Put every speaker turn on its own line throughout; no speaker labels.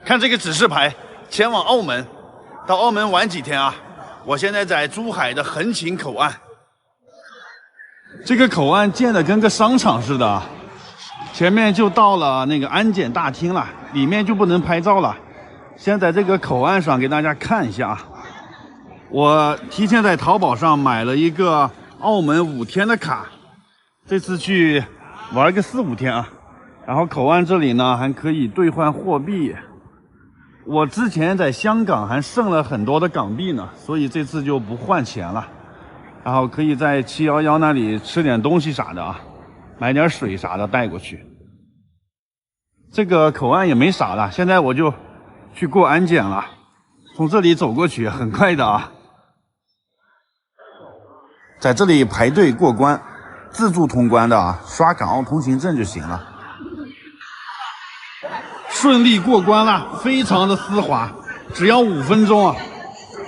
看这个指示牌，前往澳门。到澳门玩几天啊？我现在在珠海的横琴口岸。这个口岸建的跟个商场似的啊，前面就到了那个安检大厅了，里面就不能拍照了。先在这个口岸上给大家看一下啊。我提前在淘宝上买了一个澳门5天的卡，这次去玩个4、5天啊。然后口岸这里呢还可以兑换货币。我之前在香港还剩了很多的港币呢，所以这次就不换钱了。然后可以在711那里吃点东西啥的啊，买点水啥的带过去。这个口岸也没啥了，现在我就去过安检了，从这里走过去很快的啊。在这里排队过关，自助通关的啊，刷港澳通行证就行了。顺利过关了，非常的丝滑，只要5分钟啊！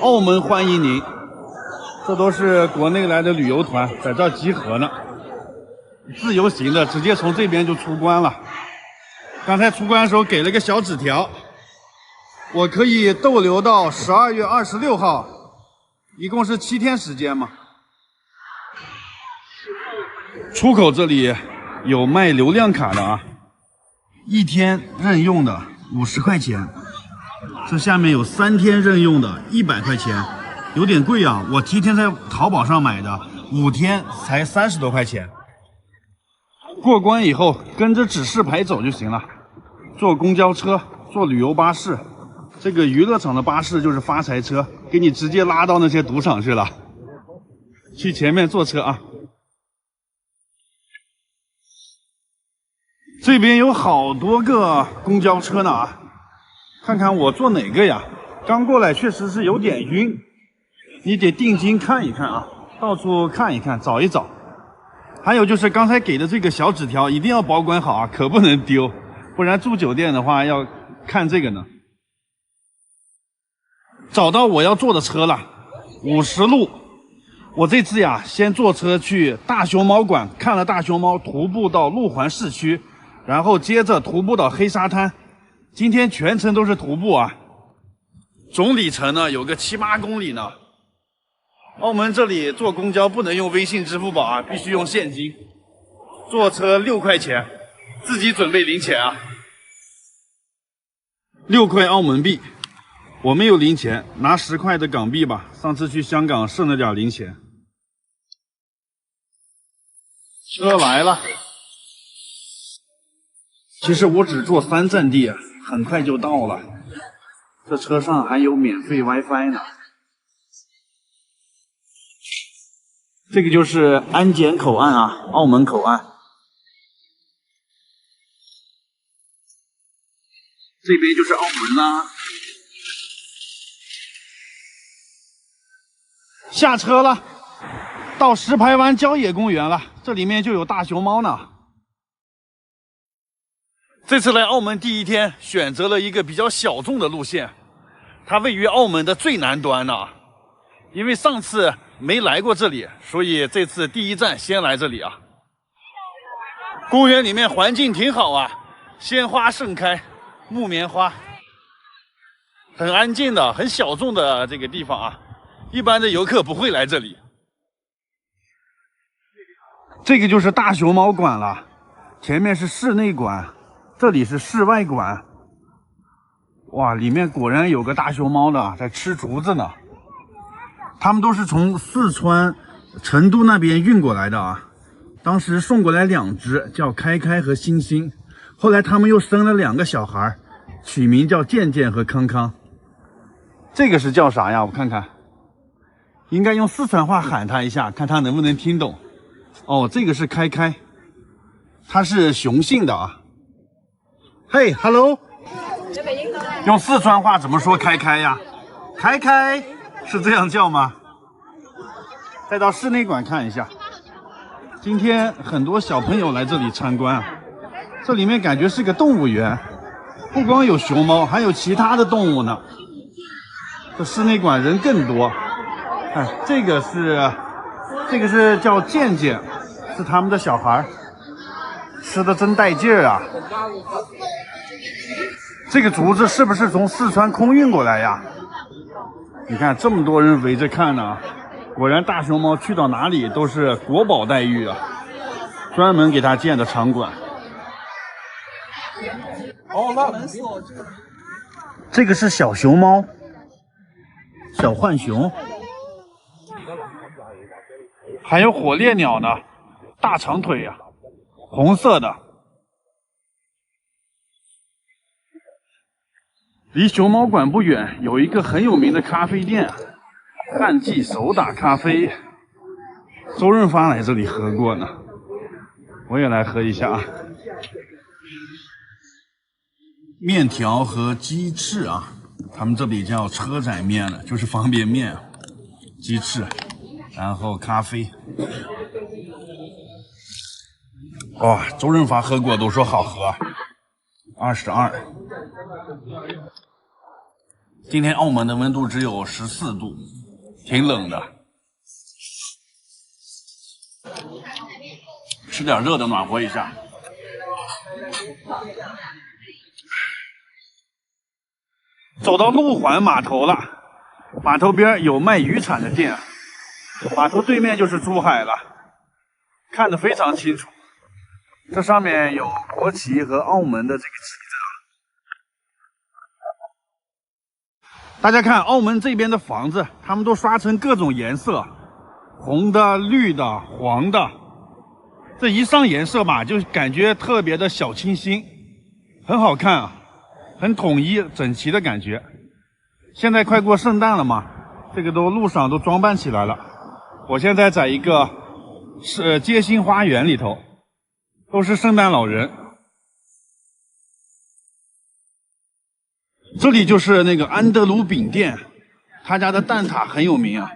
澳门欢迎您。这都是国内来的旅游团在这儿集合呢，自由行的直接从这边就出关了。刚才出关的时候给了个小纸条，我可以逗留到12月26号，一共是7天时间嘛。出口这里有卖流量卡的啊。1天任用的50块钱，这下面有3天任用的100块钱，有点贵啊！我提前在淘宝上买的，5天才30多块钱。过关以后跟着指示牌走就行了，坐公交车、坐旅游巴士，这个娱乐场的巴士就是发财车，给你直接拉到那些赌场去了。去前面坐车啊！这边有好多个公交车呢啊，看看我坐哪个呀？刚过来确实是有点晕，你得定睛看一看啊，到处看一看，找一找。还有就是刚才给的这个小纸条一定要保管好啊，可不能丢，不然住酒店的话要看这个呢。找到我要坐的车了，50路。我这次呀，先坐车去大熊猫馆看了大熊猫，徒步到路环市区。然后接着徒步到黑沙滩，今天全程都是徒步啊，总里程呢有个7、8公里呢。澳门这里坐公交不能用微信、支付宝啊，必须用现金。坐车6块钱，自己准备零钱啊。6块澳门币，我没有零钱，拿10块的港币吧。上次去香港剩了点零钱。车来了。其实我只坐3站地，很快就到了。这车上还有免费 WiFi 呢。这个就是安检口岸啊，澳门口岸。这边就是澳门啦。下车了，到石排湾郊野公园了，这里面就有大熊猫呢。这次来澳门第1天，选择了一个比较小众的路线，它位于澳门的最南端呢。因为上次没来过这里，所以这次第1站先来这里啊。公园里面环境挺好啊，鲜花盛开，木棉花，很安静的，很小众的这个地方啊，一般的游客不会来这里。这个就是大熊猫馆了，前面是室内馆。这里是室外馆，哇，里面果然有个大熊猫的在吃竹子呢。他们都是从四川成都那边运过来的啊，当时送过来2只，叫开开和星星，后来他们又生了2个小孩，取名叫健健和康康。这个是叫啥呀？我看看，应该用四川话喊他一下，看他能不能听懂。哦，这个是开开，它是雄性的啊。嘿 ，hello， 用四川话怎么说开开呀？开开是这样叫吗？再到室内馆看一下，今天很多小朋友来这里参观啊，这里面感觉是个动物园，不光有熊猫，还有其他的动物呢。这室内馆人更多。哎，这个是叫健健，是他们的小孩，吃的真带劲儿啊！这个竹子是不是从四川空运过来呀？你看这么多人围着看呢，果然大熊猫去到哪里都是国宝待遇啊，专门给它建的场馆。哦，那这个是小熊猫，小浣熊，还有火烈鸟呢，大长腿呀，红色的。离熊猫馆不远有一个很有名的咖啡店，汉记手打咖啡，周润发来这里喝过呢，我也来喝一下啊。面条和鸡翅啊，他们这里叫车仔面了，就是方便面，鸡翅，然后咖啡。哇，周润发喝过都说好喝，22。今天澳门的温度只有14度，挺冷的。吃点热的暖和一下。走到路环码头了，码头边有卖渔产的店，码头对面就是珠海了，看得非常清楚。这上面有国旗和澳门的这个旗子。大家看澳门这边的房子，他们都刷成各种颜色，红的、绿的、黄的，这一上颜色吧，就感觉特别的小清新，很好看啊，很统一整齐的感觉。现在快过圣诞了嘛，这个路上都装扮起来了。我现在在一个街心花园里头，都是圣诞老人。这里就是那个安德鲁饼店，他家的蛋挞很有名啊。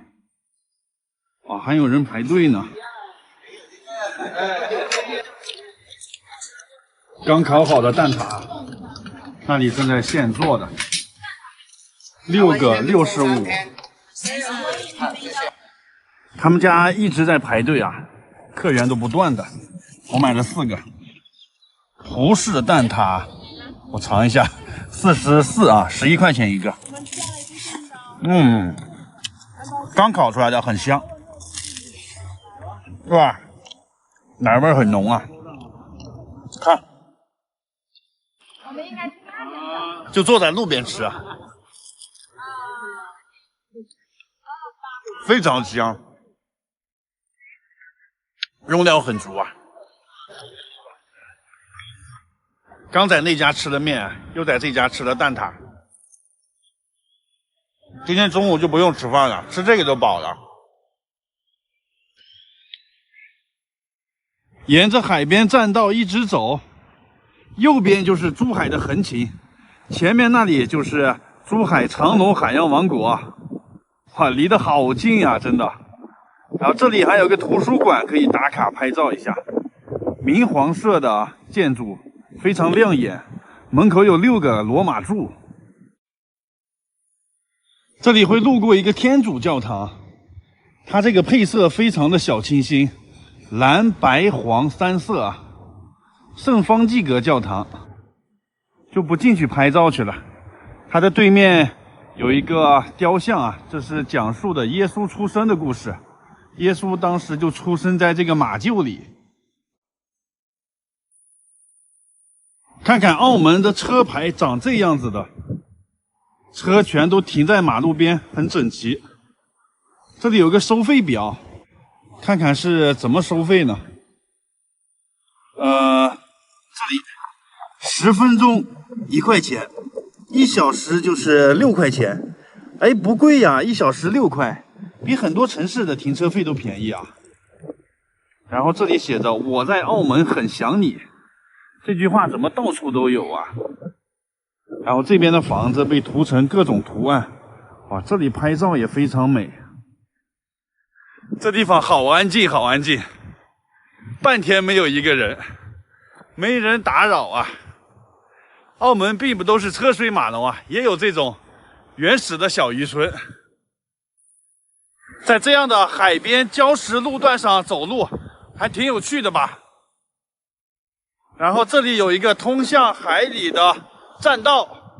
哇，还有人排队呢。刚烤好的蛋挞，那里正在现做的，6个65。他们家一直在排队啊，客源都不断的。我买了4个。葡式蛋挞，我尝一下，44啊，11块钱一个。刚烤出来的，很香，是吧？奶味很浓啊。看，就坐在路边吃啊，非常香，用料很足啊。刚在那家吃了面，又在这家吃了蛋挞。今天中午就不用吃饭了，吃这个就饱了。沿着海边栈道一直走，右边就是珠海的横琴，前面那里就是珠海长隆海洋王国，哇，离得好近呀，真的。然后这里还有个图书馆可以打卡拍照一下，明黄色的建筑。非常亮眼，门口有6个罗马柱。这里会路过一个天主教堂，它这个配色非常的小清新，蓝白黄3色啊。圣方济各教堂就不进去拍照去了，它的对面有一个雕像啊，这是讲述的耶稣出生的故事，耶稣当时就出生在这个马厩里。看看澳门的车牌长这样子的，车全都停在马路边，很整齐。这里有个收费表，看看是怎么收费呢？这里10分钟1块钱，1小时就是6块钱。哎，不贵呀，1小时6块，比很多城市的停车费都便宜啊。然后这里写着"我在澳门很想你"。这句话怎么到处都有啊？然后这边的房子被涂成各种图案，哇，这里拍照也非常美。这地方好安静，好安静，半天没有一个人，没人打扰啊。澳门并不都是车水马龙啊，也有这种原始的小渔村。在这样的海边礁石路段上走路，还挺有趣的吧？然后这里有一个通向海里的栈道，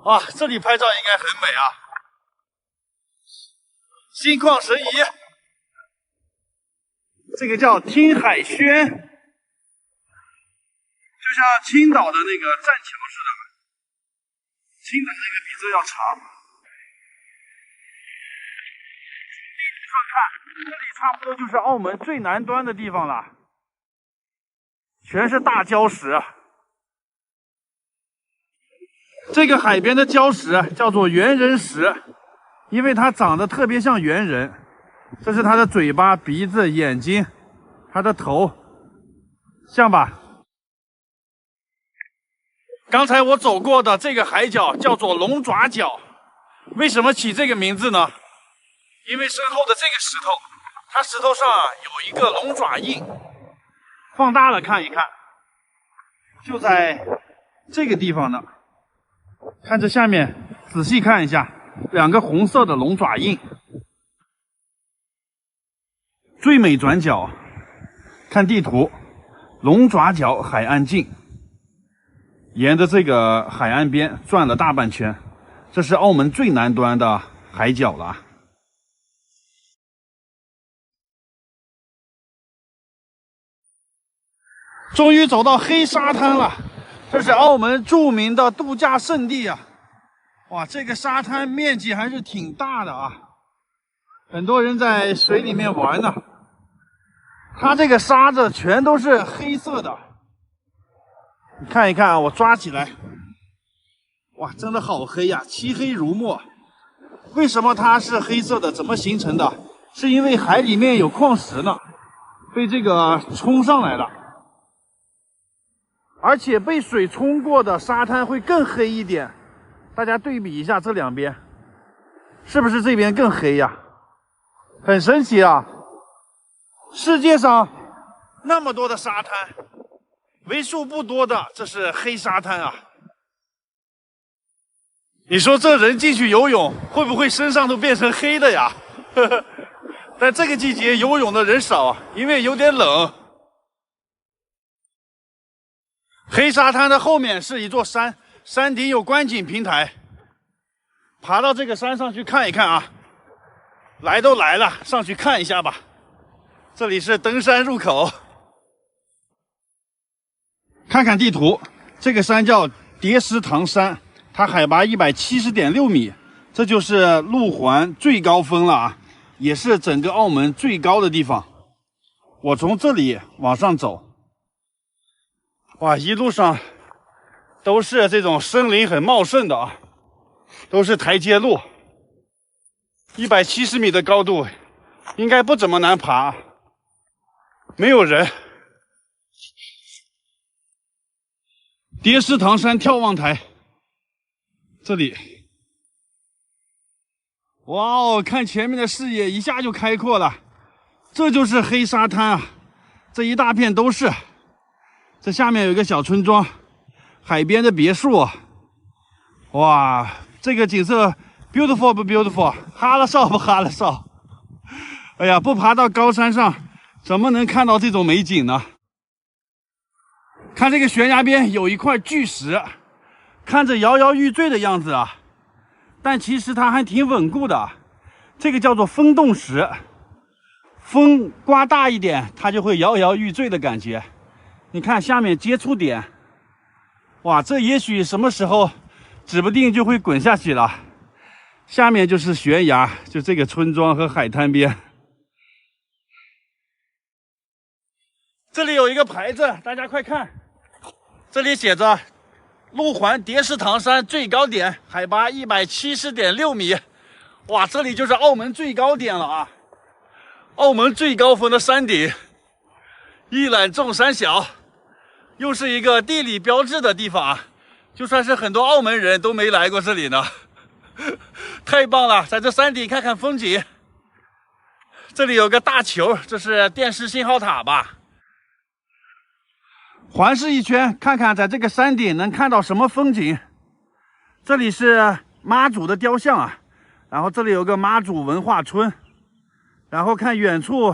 哇，这里拍照应该很美啊，心旷神怡。这个叫听海轩，就像青岛的那个栈桥似的，青岛那个比这要长。从地图上看，这里差不多就是澳门最南端的地方了，全是大礁石。这个海边的礁石叫做猿人石，因为它长得特别像猿人。这是它的嘴巴、鼻子、眼睛，它的头，像吧？刚才我走过的这个海角叫做龙爪角，为什么起这个名字呢？因为身后的这个石头，它石头上有一个龙爪印，放大了看一看，就在这个地方呢。看这下面，仔细看一下，两个红色的龙爪印。最美转角，看地图，龙爪角海岸径，沿着这个海岸边转了大半圈，这是澳门最南端的海角了。终于走到黑沙滩了，这是澳门著名的度假胜地啊！哇，这个沙滩面积还是挺大的啊，很多人在水里面玩呢。它这个沙子全都是黑色的，你看一看啊，我抓起来，哇，真的好黑呀，漆黑如墨。为什么它是黑色的？怎么形成的？是因为海里面有矿石呢，被这个冲上来了，而且被水冲过的沙滩会更黑一点。大家对比一下这两边，是不是这边更黑呀？很神奇啊！世界上那么多的沙滩，为数不多的这是黑沙滩啊！你说这人进去游泳，会不会身上都变成黑的呀？但这个季节游泳的人少，因为有点冷。黑沙滩的后面是一座山，山顶有观景平台，爬到这个山上去看一看啊！来都来了，上去看一下吧。这里是登山入口，看看地图，这个山叫叠石塘山，它海拔170.6米，这就是路环最高峰了啊，也是整个澳门最高的地方。我从这里往上走，哇，一路上都是这种森林很茂盛的啊，都是台阶路，170米的高度，应该不怎么难爬。没有人。叠石塘山眺望台，这里，哇哦，看前面的视野一下就开阔了，这就是黑沙滩啊，这一大片都是。这下面有一个小村庄，海边的别墅，哇，这个景色 beautiful 不 beautiful？ 哈了少不哈了少？哎呀，不爬到高山上，怎么能看到这种美景呢？看这个悬崖边有一块巨石，看着摇摇欲坠的样子啊，但其实它还挺稳固的。这个叫做风洞石，风刮大一点，它就会摇摇欲坠的感觉。你看下面接触点，哇，这也许什么时候指不定就会滚下去了。下面就是悬崖，就这个村庄和海滩边。这里有一个牌子，大家快看，这里写着路环叠石塘山最高点，海拔170.6米。哇，这里就是澳门最高点了啊！澳门最高峰的山顶，一览众山小，又是一个地理标志的地方啊！就算是很多澳门人都没来过这里呢，太棒了！在这山顶看看风景。这里有个大球，这是电视信号塔吧？环视一圈，看看在这个山顶能看到什么风景。这里是妈祖的雕像啊，然后这里有个妈祖文化村，然后看远处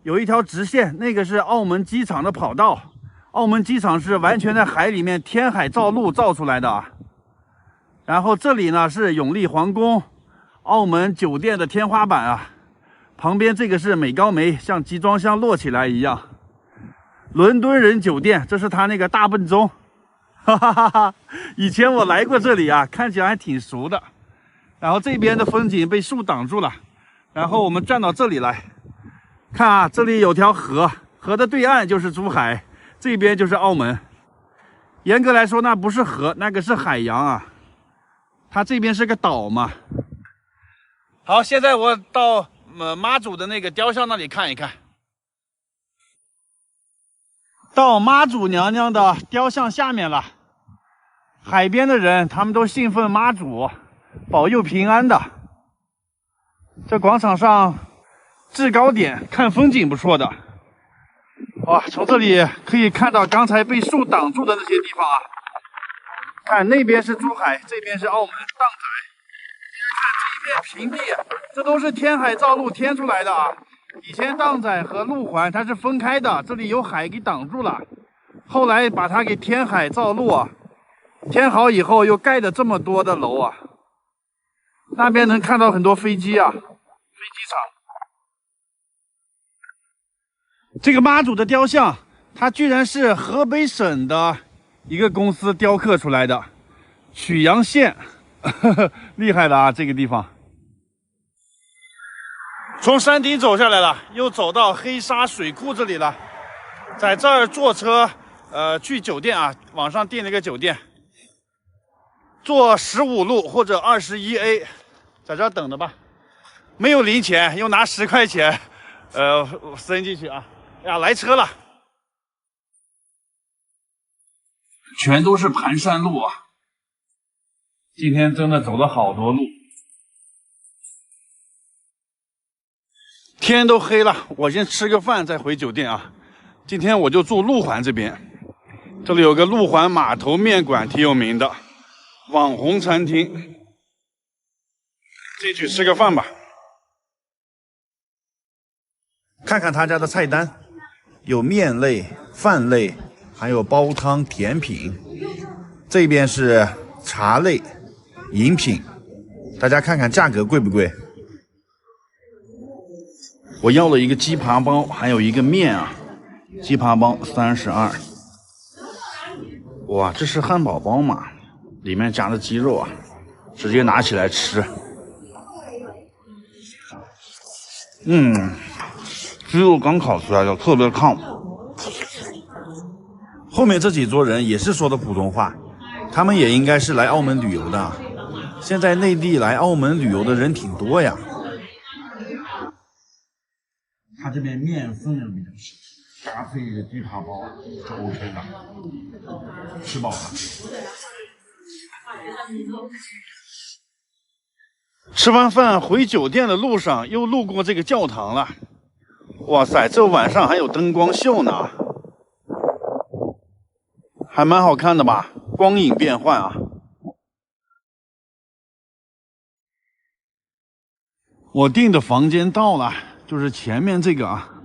有一条直线，那个是澳门机场的跑道。澳门机场是完全在海里面天海造陆造出来的啊。然后这里呢是永利皇宫，澳门酒店的天花板啊。旁边这个是美高梅，像集装箱摞起来一样。伦敦人酒店，这是他那个大笨钟，哈哈哈哈！以前我来过这里啊，看起来还挺熟的。然后这边的风景被树挡住了，然后我们转到这里来，看啊，这里有条河，河的对岸就是珠海，这边就是澳门。严格来说，那不是河，那个是海洋啊。它这边是个岛嘛。好，现在我到妈祖的那个雕像那里看一看。到妈祖娘娘的雕像下面了。海边的人他们都信奉妈祖，保佑平安的。这广场上制高点看风景不错的。哇，从这里可以看到刚才被树挡住的那些地方啊。看那边是珠海，这边是澳门荡仔。看这一片平地，这都是填海造陆填出来的啊。以前荡仔和路环它是分开的，这里有海给挡住了，后来把它给填海造陆啊，填好以后又盖的这么多的楼啊。那边能看到很多飞机啊，飞机场。这个妈祖的雕像，它居然是河北省的一个公司雕刻出来的，曲阳县，厉害了啊！这个地方。从山顶走下来了，又走到黑沙水库这里了，在这儿坐车，去酒店啊，网上订了一个酒店，坐15路或者21A， 在这儿等着吧。没有零钱，又拿10块钱，伸进去啊。哎呀，来车了，全都是盘山路啊。今天真的走了好多路。天都黑了，我先吃个饭再回酒店啊。今天我就住路环这边，这里有个路环码头面馆，挺有名的网红餐厅，进去吃个饭吧。
看看他家的菜单，有面类、饭类，还有煲汤、甜品。这边是茶类、饮品，大家看看价格贵不贵？
我要了一个鸡扒包，还有一个面啊，鸡扒包32。哇，这是汉堡包嘛，里面夹的鸡肉啊，直接拿起来吃。鸡肉刚烤出来的，特别烫。
后面这几桌人也是说的普通话，他们也应该是来澳门旅游的。现在内地来澳门旅游的人挺多呀。
它这边面分量比较少，搭配一个鸡扒包就 OK 了，吃饱了。吃完饭回酒店的路上又路过这个教堂了，哇塞，这晚上还有灯光秀呢，还蛮好看的吧？光影变幻啊！我订的房间到了。就是前面这个啊，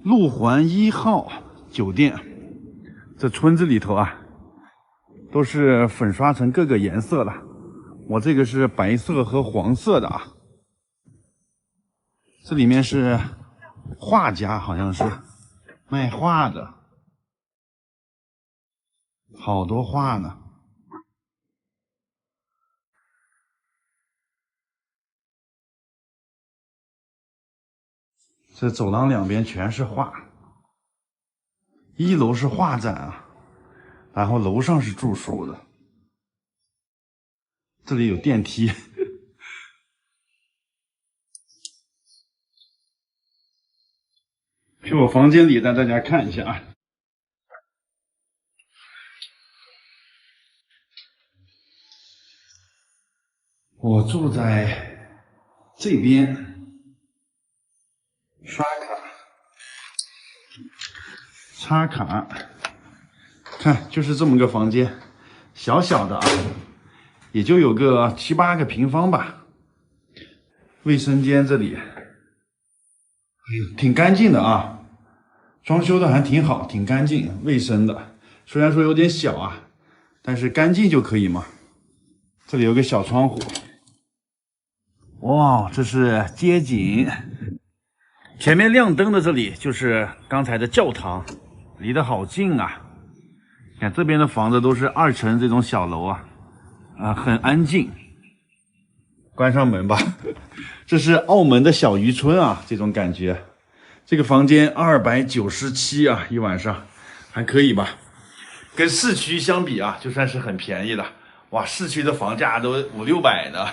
路环1号酒店，这村子里头啊，都是粉刷成各个颜色了。我这个是白色和黄色的啊。这里面是画家，好像是卖画的，好多画呢。这走廊两边全是画，1楼是画展啊，然后楼上是住宿的，这里有电梯。去我房间里带大家看一下啊。我住在这边。刷卡，插卡，看就是这么个房间，小小的啊，也就有个7、8个平方吧。卫生间这里，挺干净的啊，装修的还挺好，挺干净，卫生的。虽然说有点小啊，但是干净就可以嘛。这里有个小窗户。哇，这是街景。前面亮灯的这里就是刚才的教堂，离得好近啊！看这边的房子都是2层这种小楼啊，很安静。关上门吧，这是澳门的小渔村啊，这种感觉。这个房间297啊，一晚上还可以吧？跟市区相比啊，就算是很便宜的。哇，市区的房价都500-600呢。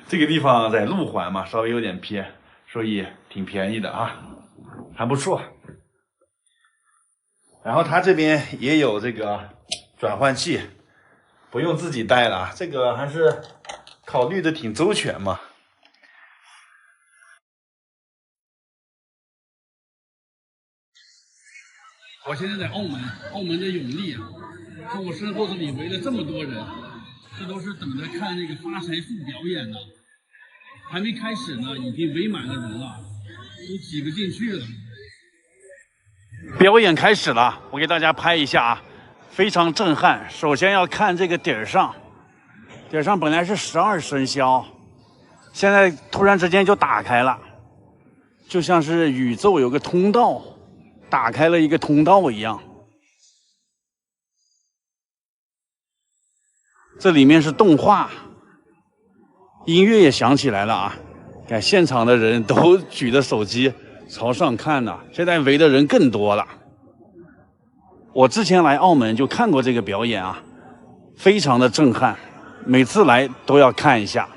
这个地方在路环嘛，稍微有点偏，所以挺便宜的啊，还不错。然后它这边也有这个转换器，不用自己带了，这个还是考虑的挺周全嘛。我现在在澳门，澳门的永利啊，看我身后这里围了这么多人，这都是等着看那个发财树表演呢。还没开始呢，已经围满了人了，都挤不进去了。表演开始了，我给大家拍一下啊，非常震撼。首先要看这个顶儿上，顶儿上本来是12生肖，现在突然之间就打开了，就像是宇宙有个通道，打开了一个通道一样。这里面是动画。音乐也响起来了啊！看现场的人都举着手机朝上看呢，现在围的人更多了。我之前来澳门就看过这个表演啊，非常的震撼，每次来都要看一下。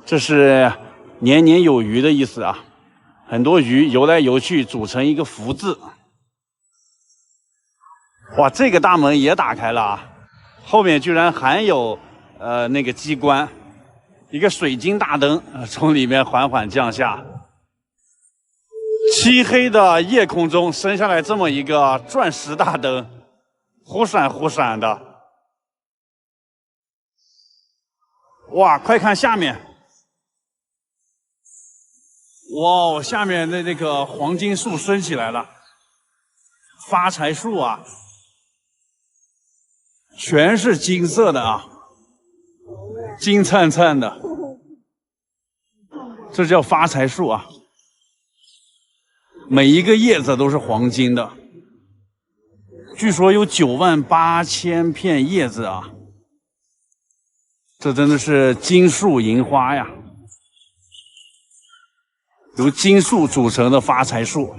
这是年年有余的意思啊，很多鱼游来游去组成一个福字。哇，这个大门也打开了啊，后面居然还有那个机关，一个水晶大灯从里面缓缓降下。漆黑的夜空中升下来这么一个钻石大灯，忽闪忽闪的。哇，快看下面！哇，下面的那个黄金树升起来了，发财树啊，全是金色的啊，金灿灿的，这叫发财树啊。每一个叶子都是黄金的，据说有98000片叶子啊，这真的是金树银花呀！由金树组成的发财树，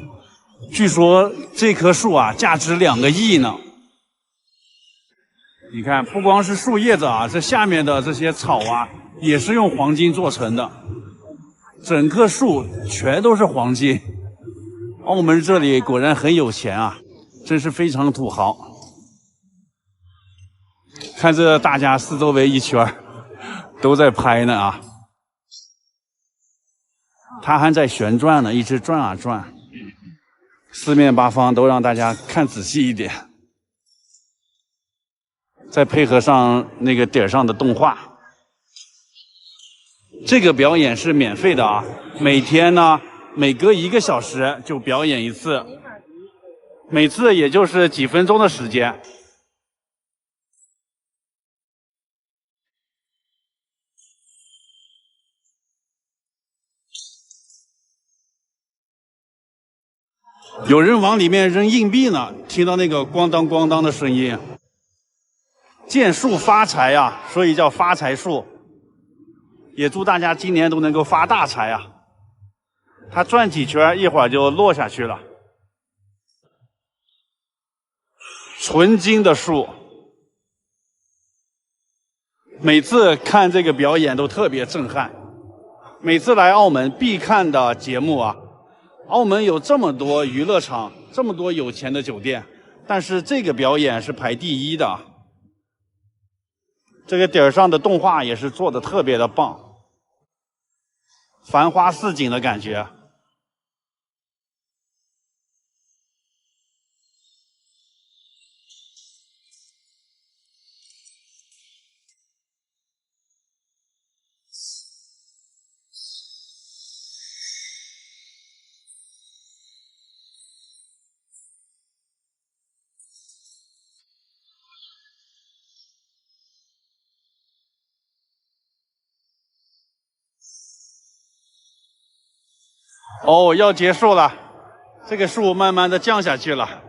据说这棵树啊价值2个亿呢。你看，不光是树叶子啊，这下面的这些草啊，也是用黄金做成的，整棵树全都是黄金。澳门这里果然很有钱啊，真是非常土豪。看这大家四周围一圈都在拍呢啊，它还在旋转呢，一直转啊转，四面八方都让大家看仔细一点，再配合上那个顶上的动画。这个表演是免费的啊，每天呢每隔1个小时就表演一次，每次也就是几分钟的时间。有人往里面扔硬币呢，听到那个咣当咣当的声音。见树发财啊，所以叫发财树。也祝大家今年都能够发大财啊！它转几圈，一会儿就落下去了。纯金的树，每次看这个表演都特别震撼。每次来澳门必看的节目啊，澳门有这么多娱乐场，这么多有钱的酒店，但是这个表演是排第1的。这个顶上的动画也是做的特别的棒，繁花似锦的感觉。哦，要结束了，这个树慢慢的降下去了，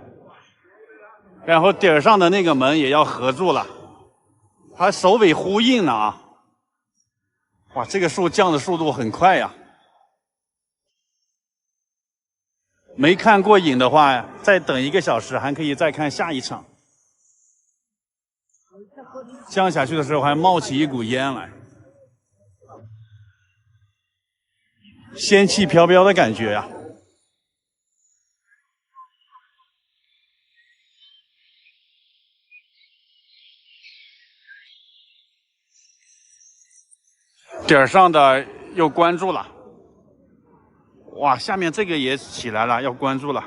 然后顶上的那个门也要合住了，它首尾呼应呢啊！哇，这个树降的速度很快呀。没看过瘾的话，再等1个小时，还可以再看下一场。降下去的时候还冒起一股烟来，仙气飘飘的感觉呀。顶上的又关住了，哇，下面这个也起来了，要关住了，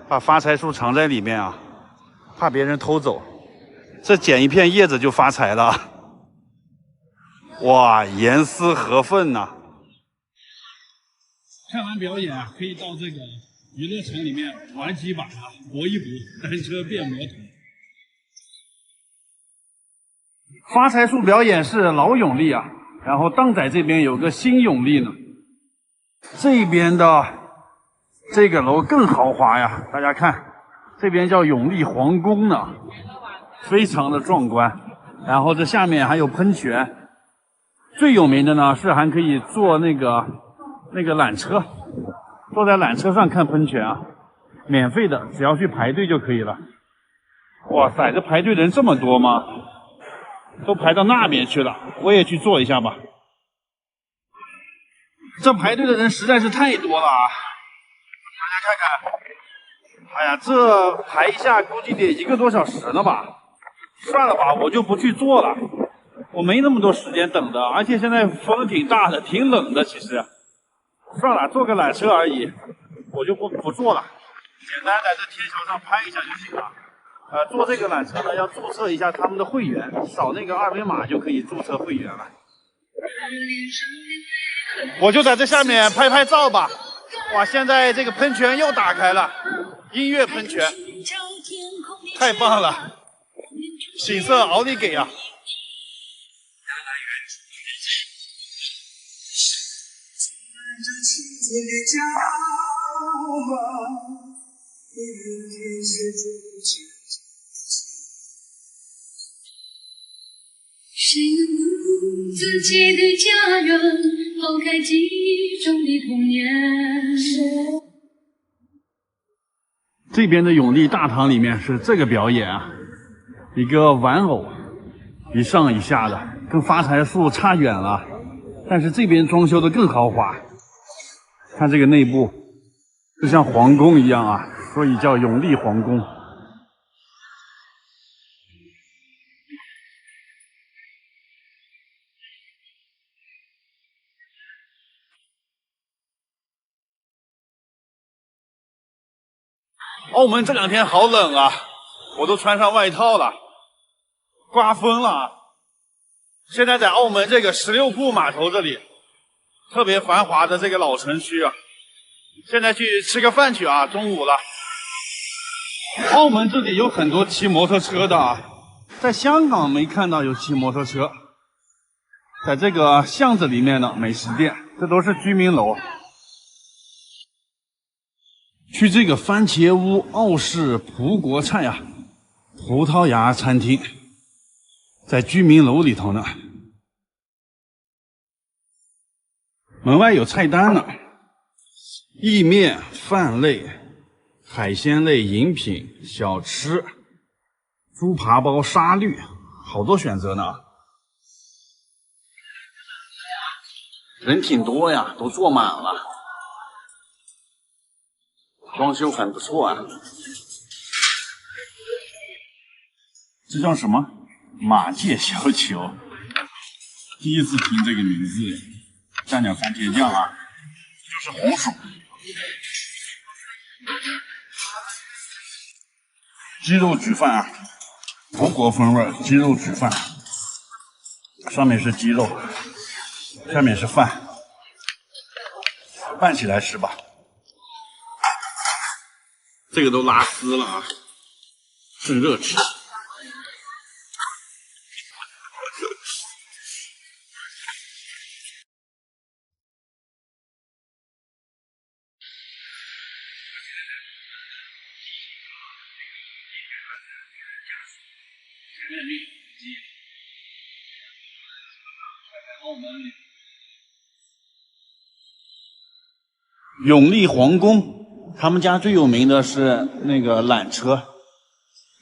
把发财树藏在里面啊，怕别人偷走。这捡一片叶子就发财了，哇，严丝合缝呐！看完表演啊，可以到这个娱乐城里面玩几把啊，搏一搏，单车变摩托。发财树表演是老永利啊，然后荡仔这边有个新永利呢。这边的这个楼更豪华呀，大家看，这边叫永利皇宫呢，非常的壮观。然后这下面还有喷泉，最有名的呢是还可以坐那个缆车，坐在缆车上看喷泉啊，免费的，只要去排队就可以了。哇塞，这排队人这么多吗？都排到那边去了，我也去坐一下吧。这排队的人实在是太多了啊！大家看看，哎呀，这排一下估计得1个多小时了吧？算了吧，我就不去坐了，我没那么多时间等的，而且现在风挺大的，挺冷的。其实，算了，坐个缆车而已，我就不坐了，简单在这天桥上拍一下就行了。坐这个缆车呢，要注册一下他们的会员，扫那个2维码就可以注册会员了。我就在这下面拍拍照吧。哇，现在这个喷泉又打开了，音乐喷泉，太棒了，景色奥利给啊！
谁能不自己的家人抛开记忆中的童年？
这边的永利大堂里面是这个表演啊，一个玩偶，一上一下的，跟发财树差远了。但是这边装修的更豪华，看这个内部，就像皇宫一样啊，所以叫永利皇宫。澳门这2天好冷啊，我都穿上外套了，刮风了。现在在澳门这个16铺码头这里，特别繁华的这个老城区啊。现在去吃个饭去啊，中午了。澳门这里有很多骑摩托车的啊，在香港没看到有骑摩托车。在这个巷子里面的美食店，这都是居民楼。去这个番茄屋澳式葡国菜啊，葡萄牙餐厅，在居民楼里头呢。门外有菜单呢，意面、饭类、海鲜类、饮品、小吃、猪扒包、沙律，好多选择呢。人挺多呀，都坐满了。装修很不错啊，这叫什么？马界小球，第一次听这个名字。蘸点番茄酱啊，就是红薯。鸡肉焗饭啊，葡国风味鸡肉焗饭，上面是鸡肉，下面是饭，拌起来吃吧。这个都拉丝了啊，趁热吃。永利皇宫，他们家最有名的是那个缆车，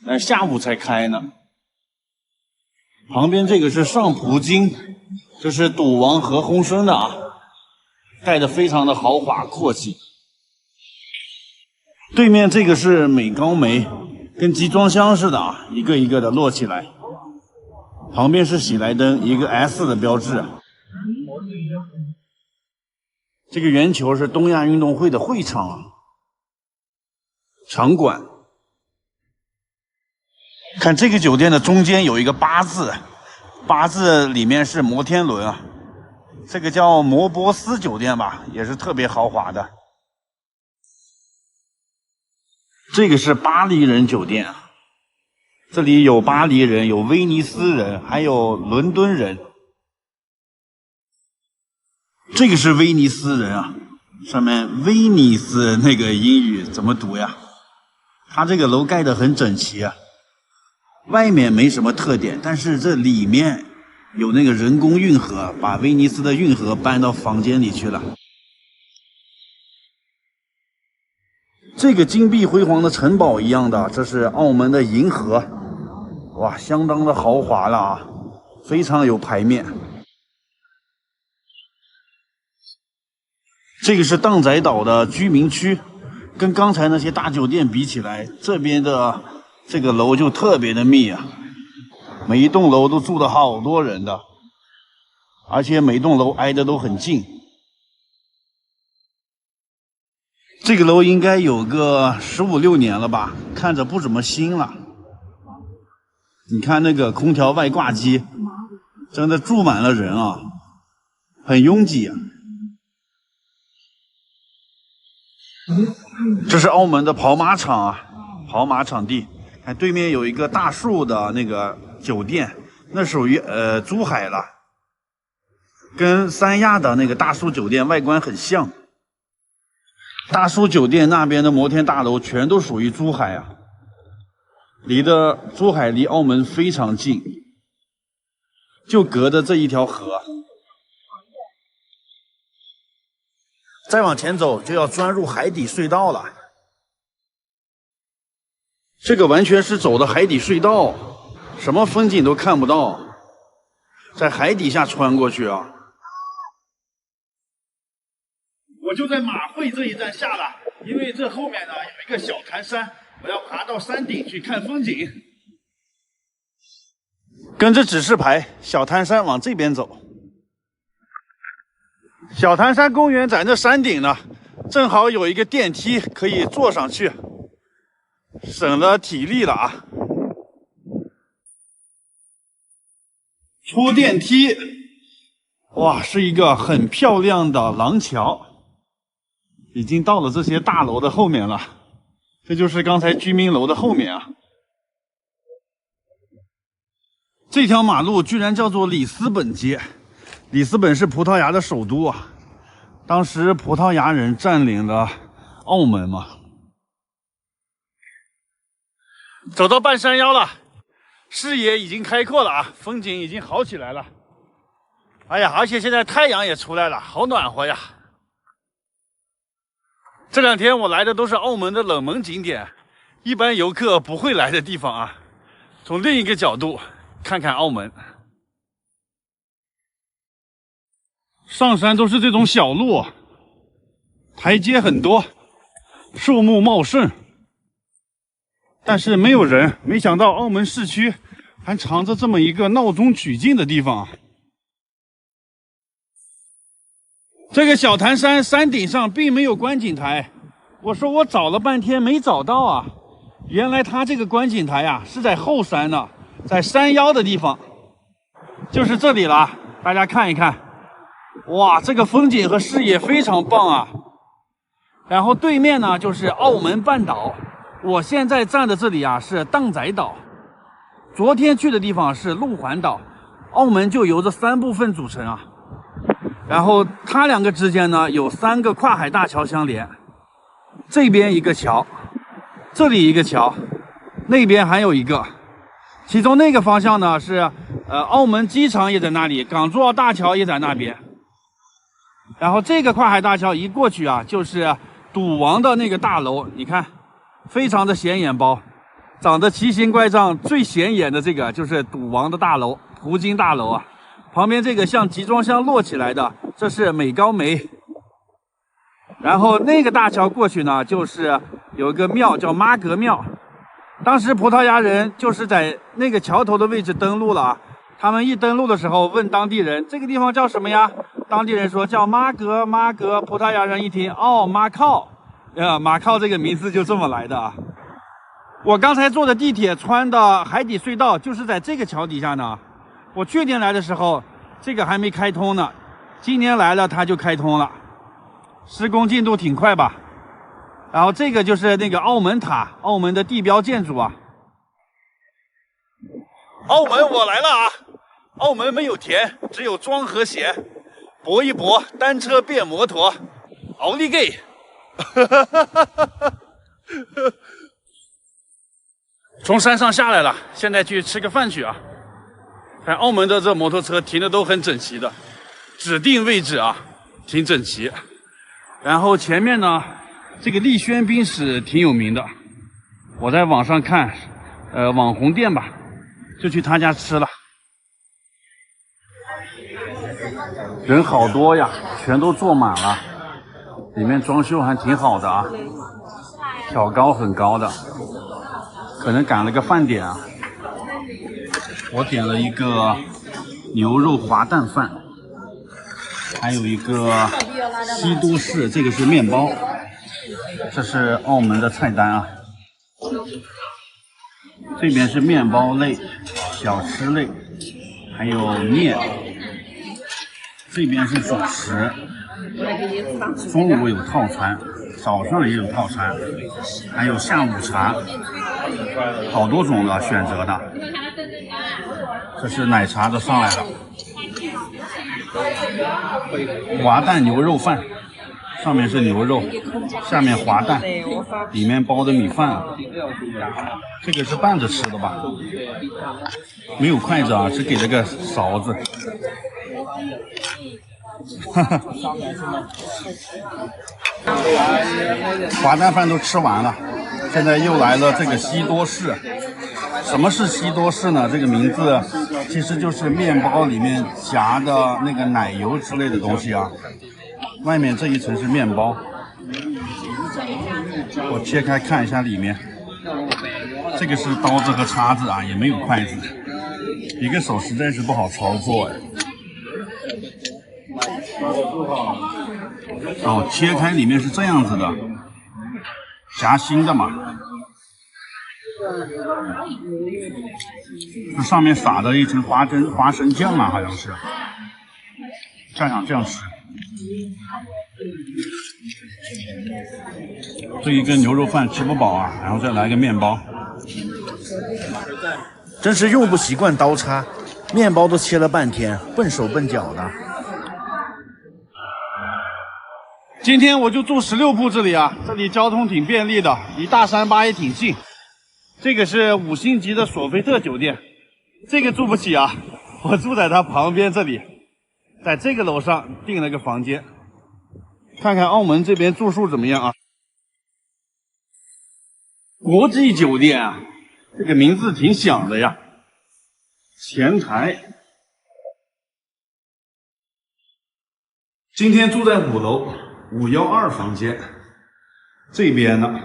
但下午才开呢。旁边这个是上葡京，这是赌王何鸿燊的啊，盖得非常的豪华阔气。对面这个是美高梅，跟集装箱似的啊，一个一个的摞起来。旁边是喜来登，一个 S 的标志。这个圆球是东亚运动会的会场啊，场馆。看这个酒店的中间有一个八字，八字里面是摩天轮啊，这个叫摩波斯酒店吧，也是特别豪华的。这个是巴黎人酒店啊，这里有巴黎人，有威尼斯人，还有伦敦人。这个是威尼斯人啊，上面威尼斯那个英语怎么读呀？它这个楼盖得很整齐啊，外面没什么特点，但是这里面有那个人工运河，把威尼斯的运河搬到房间里去了。这个金碧辉煌的城堡一样的，这是澳门的银河，哇，相当的豪华了啊，非常有排面。这个是荡仔岛的居民区，跟刚才那些大酒店比起来，这边的这个楼就特别的密啊，每一栋楼都住了好多人的，而且每栋楼挨得都很近。这个楼应该有个15、16年了吧，看着不怎么新了。你看那个空调外挂机，真的住满了人啊，很拥挤啊。这是澳门的跑马场啊，跑马场地。看对面有一个大树的那个酒店，那属于珠海了，跟三亚的那个大树酒店外观很像。大树酒店那边的摩天大楼全都属于珠海啊，珠海离澳门非常近，就隔着这一条河。
再往前走就要钻入海底隧道了。
这个完全是走的海底隧道，什么风景都看不到，在海底下穿过去啊。我就在马会这一站下了，因为这后面呢有一个小潭山，我要爬到山顶去看风景。跟着指示牌，小潭山往这边走。小潭山公园在那山顶呢，正好有一个电梯可以坐上去，省了体力了啊。出电梯，哇，是一个很漂亮的廊桥，已经到了这些大楼的后面了，这就是刚才居民楼的后面啊。这条马路居然叫做里斯本街，里斯本是葡萄牙的首都啊，当时葡萄牙人占领了澳门嘛。走到半山腰了，视野已经开阔了啊，风景已经好起来了。哎呀，而且现在太阳也出来了，好暖和呀。这两天我来的都是澳门的冷门景点，一般游客不会来的地方啊。从另一个角度看看澳门。上山都是这种小路，台阶很多，树木茂盛，但是没有人。没想到澳门市区还藏着这么一个闹中取静的地方。这个小潭山山顶上并没有观景台，我说我找了半天没找到啊。原来它这个观景台啊是在后山呢，在山腰的地方，就是这里了。大家看一看，哇，这个风景和视野非常棒啊。然后对面呢就是澳门半岛，我现在站的这里啊是荡仔岛，昨天去的地方是路环岛。澳门就由这3部分组成啊。然后它两个之间呢有3个跨海大桥相连，这边一个桥，这里一个桥，那边还有一个，其中那个方向呢是澳门机场也在那里，港珠澳大桥也在那边。然后这个跨海大桥一过去啊，就是赌王的那个大楼，你看，非常的显眼包，长得奇形怪状，最显眼的这个就是赌王的大楼，葡京大楼啊。旁边这个像集装箱摞起来的，这是美高梅。然后那个大桥过去呢，就是有一个庙叫妈阁庙。当时葡萄牙人就是在那个桥头的位置登陆了啊。他们一登陆的时候问当地人这个地方叫什么呀？当地人说叫妈阁，妈阁。葡萄牙人一听，哦，马靠，马靠这个名字就这么来的啊。我刚才坐的地铁穿的海底隧道就是在这个桥底下呢。我去年来的时候，这个还没开通呢，今年来了它就开通了，施工进度挺快吧。然后这个就是那个澳门塔，澳门的地标建筑啊。澳门我来了啊！澳门没有田，只有庄和闲，搏一搏，单车变摩托，奥利给！从山上下来了，现在去吃个饭去啊！看澳门的这摩托车停的都很整齐的，指定位置啊，挺整齐。然后前面呢，这个丽轩宾室挺有名的，我在网上看，网红店吧，就去他家吃了。人好多呀，全都坐满了，里面装修还挺好的啊，挑高很高的，可能赶了个饭点啊。我点了一个牛肉滑蛋饭，还有一个西多士，这个是面包，这是澳门的菜单啊。这边是面包类、小吃类，还有面。这边是主食，中午有套餐，早上也有套餐，还有下午茶，好多种的选择的。这是奶茶都上来了，滑蛋牛肉饭，上面是牛肉，下面滑蛋，里面包的米饭啊。这个是拌着吃的吧？没有筷子啊，只给了个勺子。滑蛋饭都吃完了，现在又来了这个西多士。什么是西多士呢？这个名字其实就是面包里面夹的那个奶油之类的东西啊。外面这一层是面包，我切开看一下里面。这个是刀子和叉子啊，也没有筷子，一个手实在是不好操作哎。哦，切开里面是这样子的，夹心的嘛。这上面撒的一层花生酱啊，好像是。蘸上这样吃。这一根牛肉饭吃不饱啊，然后再来个面包。
真是用不习惯刀叉，面包都切了半天，笨手笨脚的。
今天我就住16铺这里啊，这里交通挺便利的，离大三巴也挺近。这个是5星级的索菲特酒店，这个住不起啊，我住在它旁边这里，在这个楼上订了个房间。看看澳门这边住宿怎么样啊？国际酒店啊，这个名字挺响的呀。前台。今天住在5楼512房间，这边呢，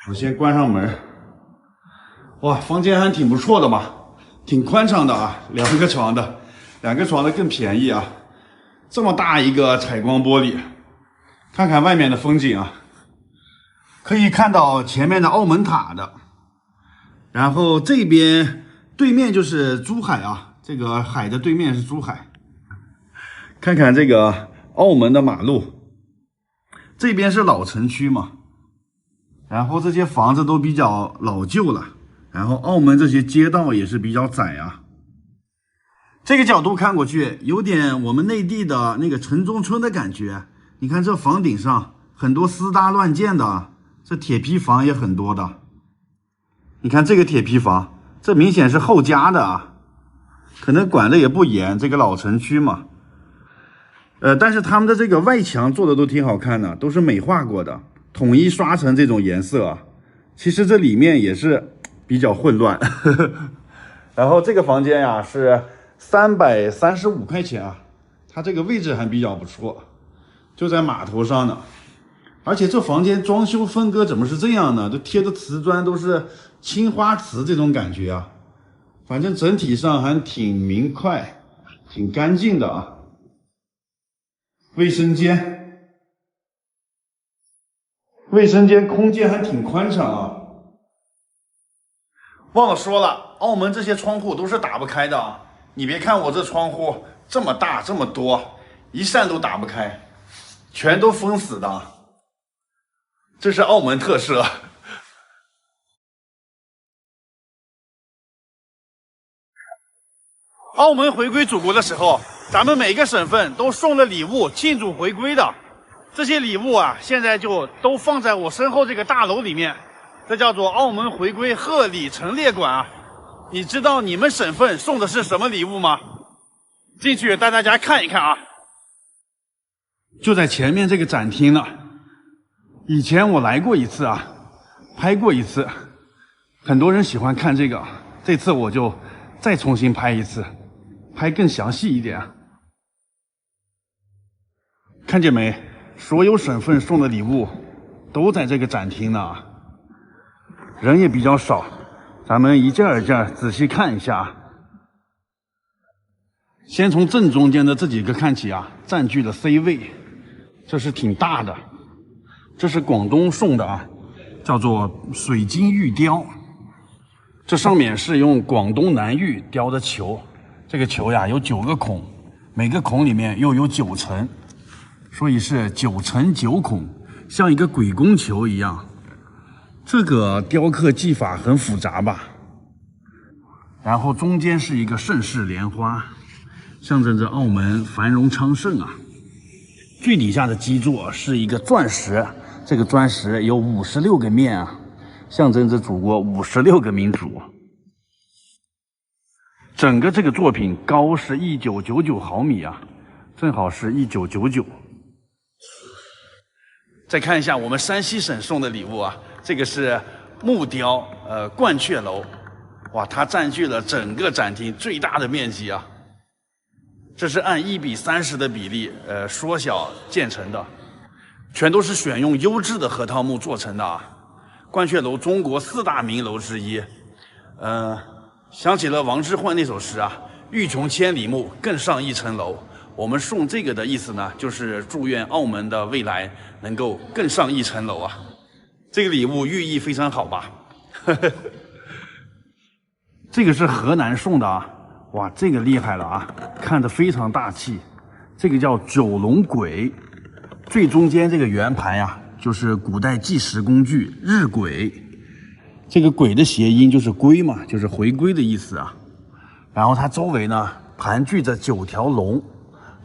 我先关上门。哇，房间还挺不错的吧，挺宽敞的啊，2个床的，2个床的更便宜啊。这么大一个采光玻璃，看看外面的风景啊，可以看到前面的澳门塔的，然后这边对面就是珠海啊，这个海的对面是珠海。看看这个澳门的马路，这边是老城区嘛，然后这些房子都比较老旧了，然后澳门这些街道也是比较窄啊。这个角度看过去，有点我们内地的那个城中村的感觉。你看这房顶上很多私搭乱建的，这铁皮房也很多的。你看这个铁皮房，这明显是后加的啊，可能管的也不严，这个老城区嘛。但是他们的这个外墙做的都挺好看的，都是美化过的，统一刷成这种颜色啊。其实这里面也是比较混乱。然后这个房间呀是335块钱啊，它这个位置还比较不错，就在码头上呢。而且这房间装修风格怎么是这样呢？都贴的瓷砖都是青花瓷这种感觉啊，反正整体上还挺明快，挺干净的啊。卫生间空间还挺宽敞啊。忘了说了，澳门这些窗户都是打不开的啊。你别看我这窗户这么大这么多，一扇都打不开，全都封死的。这是澳门特色。澳门回归祖国的时候，咱们每个省份都送了礼物庆祝回归的。这些礼物啊，现在就都放在我身后这个大楼里面，这叫做澳门回归贺礼陈列馆啊。你知道你们省份送的是什么礼物吗？进去带大家看一看啊。就在前面这个展厅呢，以前我来过一次啊，拍过一次，很多人喜欢看这个，这次我就再重新拍一次，拍更详细一点。看见没？所有省份送的礼物都在这个展厅呢，人也比较少，咱们一件一件仔细看一下。先从正中间的这几个看起啊，占据了 C 位，这是挺大的。这是广东送的啊，叫做水晶玉雕。这上面是用广东南玉雕的球，这个球呀有9个孔，每个孔里面又有9层，所以是9层9孔，像一个鬼公球一样。这个雕刻技法很复杂吧？然后中间是一个盛世莲花，象征着澳门繁荣昌盛啊。最底下的基座是一个钻石，这个钻石有56个面啊，象征着祖国56个民族。整个这个作品高是1999毫米啊，正好是1999。再看一下我们山西省送的礼物啊，这个是木雕鹳雀楼，哇，它占据了整个展厅最大的面积啊。这是按1:30的比例缩小建成的，全都是选用优质的核桃木做成的啊。鹳雀楼中国4大名楼之一，想起了王之涣那首诗啊，欲穷千里目，更上一层楼。我们送这个的意思呢，就是祝愿澳门的未来能够更上一层楼啊。这个礼物寓意非常好吧？这个是河南送的啊，哇，这个厉害了啊，看着非常大气。这个叫九龙簋，最中间这个圆盘呀，就是古代计时工具日晷。这个簋的谐音就是归嘛，就是回归的意思啊。然后它周围呢盘踞着9条龙，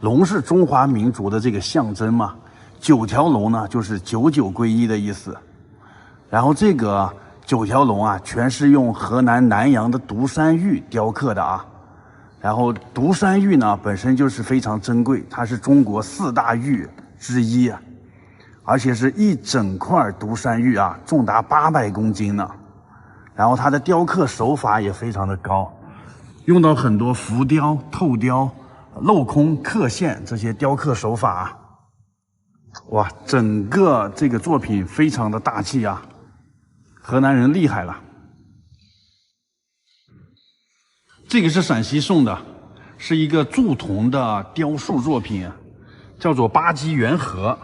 龙是中华民族的这个象征嘛，9条龙呢就是99归一的意思。然后这个9条龙啊，全是用河南南阳的独山玉雕刻的啊。然后独山玉呢本身就是非常珍贵，它是中国4大玉之一啊，而且是一整块独山玉啊，重达800公斤呢。然后它的雕刻手法也非常的高，用到很多浮雕、透雕、镂空、刻线这些雕刻手法啊。哇，整个这个作品非常的大气啊，河南人厉害了。这个是陕西送的，是一个铸铜的雕塑作品，叫做8级圆盒。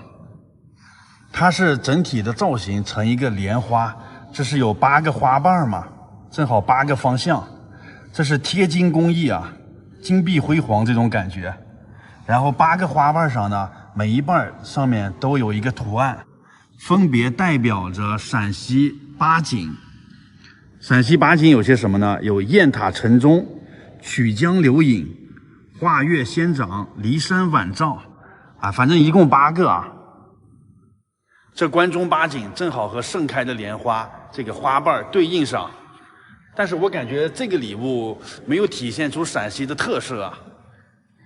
它是整体的造型成一个莲花，这是有8个花瓣嘛，正好8个方向。这是贴金工艺啊，金碧辉煌这种感觉。然后8个花瓣上呢，每一瓣上面都有一个图案，分别代表着陕西8景。陕西8景有些什么呢？有雁塔晨钟、曲江流影、画月仙掌、骊山晚照啊，反正一共8个啊。这关中8景正好和盛开的莲花这个花瓣对应上，但是我感觉这个礼物没有体现出陕西的特色啊。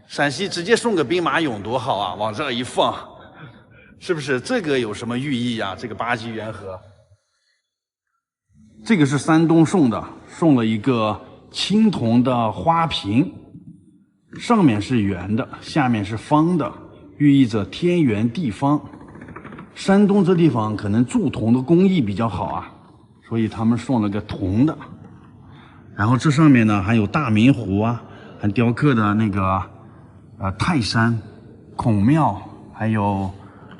陕西直接送个兵马俑多好啊，往这一放，是不是？这个有什么寓意啊？这个8级圆盒，这个是山东送的，送了一个青铜的花瓶，上面是圆的，下面是方的，寓意着天圆地方。山东这地方可能铸铜的工艺比较好啊，所以他们送了个铜的。然后这上面呢还有大明湖啊，还雕刻的那个泰山、孔庙，还有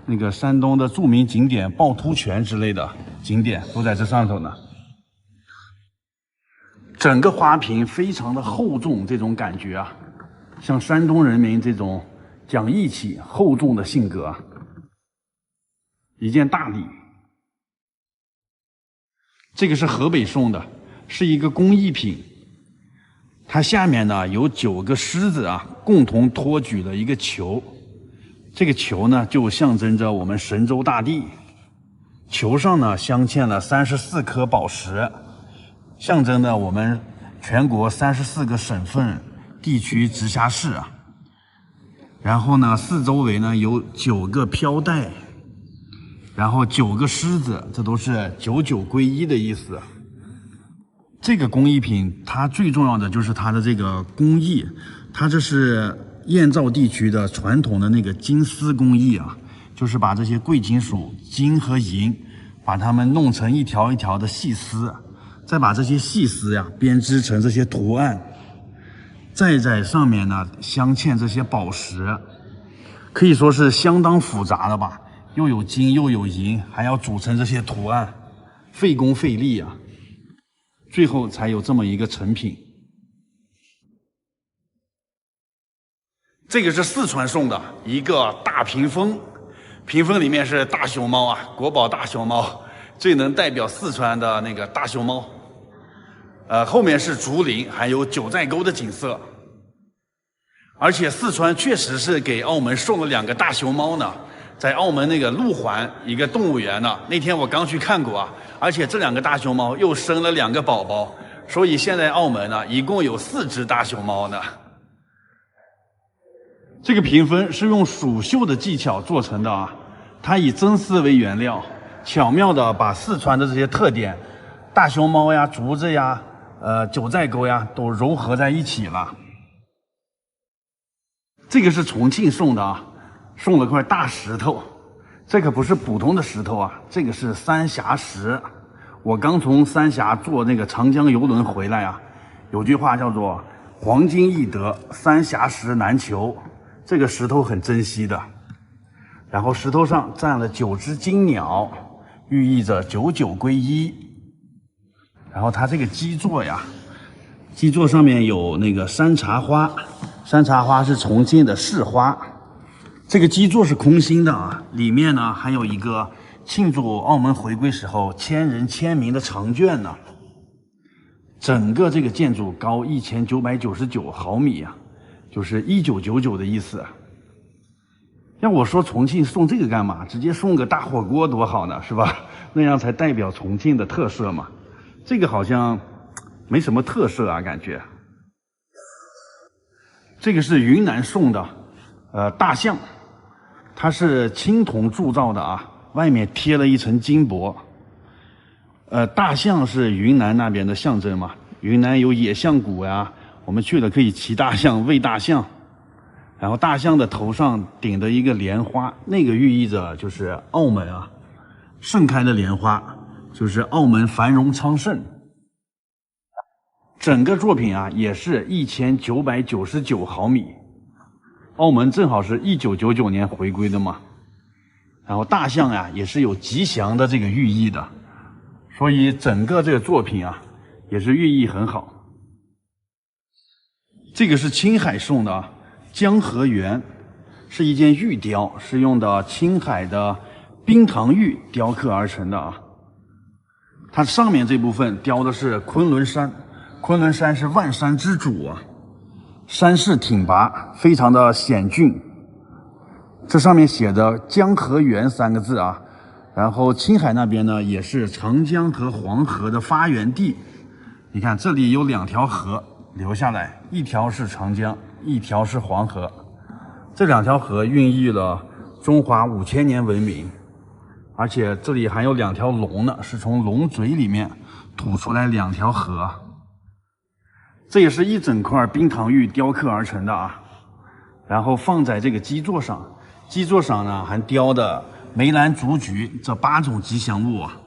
那个山东的著名景点趵突泉之类的景点都在这上头呢。整个花瓶非常的厚重，这种感觉啊，像山东人民这种讲义气、厚重的性格啊。一件大礼，这个是河北送的，是一个工艺品。它下面呢有9个狮子啊，共同托举了一个球。这个球呢就象征着我们神州大地。球上呢镶嵌了34颗宝石，象征着我们全国34个省份、地区、直辖市啊。然后呢，四周围呢有9个飘带。然后9个狮子，这都是99归一的意思。这个工艺品它最重要的就是它的这个工艺，它这是燕赵地区的传统的那个金丝工艺啊，就是把这些贵金属金和银，把它们弄成一条一条的细丝，再把这些细丝呀编织成这些图案，再在上面呢镶嵌这些宝石，可以说是相当复杂的吧。又有金又有银，还要组成这些图案，费工费力啊，最后才有这么一个成品。这个是四川送的一个大屏风，屏风里面是大熊猫啊，国宝大熊猫，最能代表四川的那个大熊猫。后面是竹林，还有九寨沟的景色。而且四川确实是给澳门送了2个大熊猫呢。在澳门那个路环一个动物园呢，那天我刚去看过啊，而且这2个大熊猫又生了2个宝宝，所以现在澳门呢一共有4只大熊猫呢。这个屏风是用蜀绣的技巧做成的啊，它以真丝为原料，巧妙的把四川的这些特点，大熊猫呀、竹子呀、九寨沟呀都糅合在一起了。这个是重庆送的啊。送了块大石头，这可不是普通的石头啊，这个是三峡石。我刚从三峡坐那个长江游轮回来啊，有句话叫做“黄金易得，三峡石难求”，这个石头很珍惜的。然后石头上站了9只金鸟，寓意着99归一。然后它这个基座呀，基座上面有那个山茶花，山茶花是重庆的市花。这个基座是空心的啊，里面呢还有一个庆祝澳门回归时候1000人签名的长卷呢。整个这个建筑高1999毫米啊，就是1999的意思。要我说重庆送这个干嘛？直接送个大火锅多好呢，是吧？那样才代表重庆的特色嘛。这个好像没什么特色啊，感觉。这个是云南送的，大象。它是青铜铸造的啊，外面贴了一层金箔。大象是云南那边的象征嘛，云南有野象谷呀，我们去了可以骑大象、喂大象。然后大象的头上顶着一个莲花，那个寓意着就是澳门啊，盛开的莲花，就是澳门繁荣昌盛。整个作品啊也是1999毫米。澳门正好是1999年回归的嘛，然后大象呀也是有吉祥的这个寓意的，所以整个这个作品啊也是寓意很好。这个是青海送的啊，江河源是一件玉雕，是用的青海的冰糖玉雕刻而成的啊。它上面这部分雕的是昆仑山，昆仑山是万山之主啊。山势挺拔，非常的险峻。这上面写着江河源3个字啊。然后青海那边呢，也是长江和黄河的发源地，你看这里有2条河流下来，一条是长江，一条是黄河。这2条河孕育了中华5000年文明，而且这里还有2条龙呢，是从龙嘴里面吐出来2条河。这也是一整块冰糖玉雕刻而成的啊，然后放在这个基座上，基座上呢还雕的梅兰竹菊这8种吉祥物啊，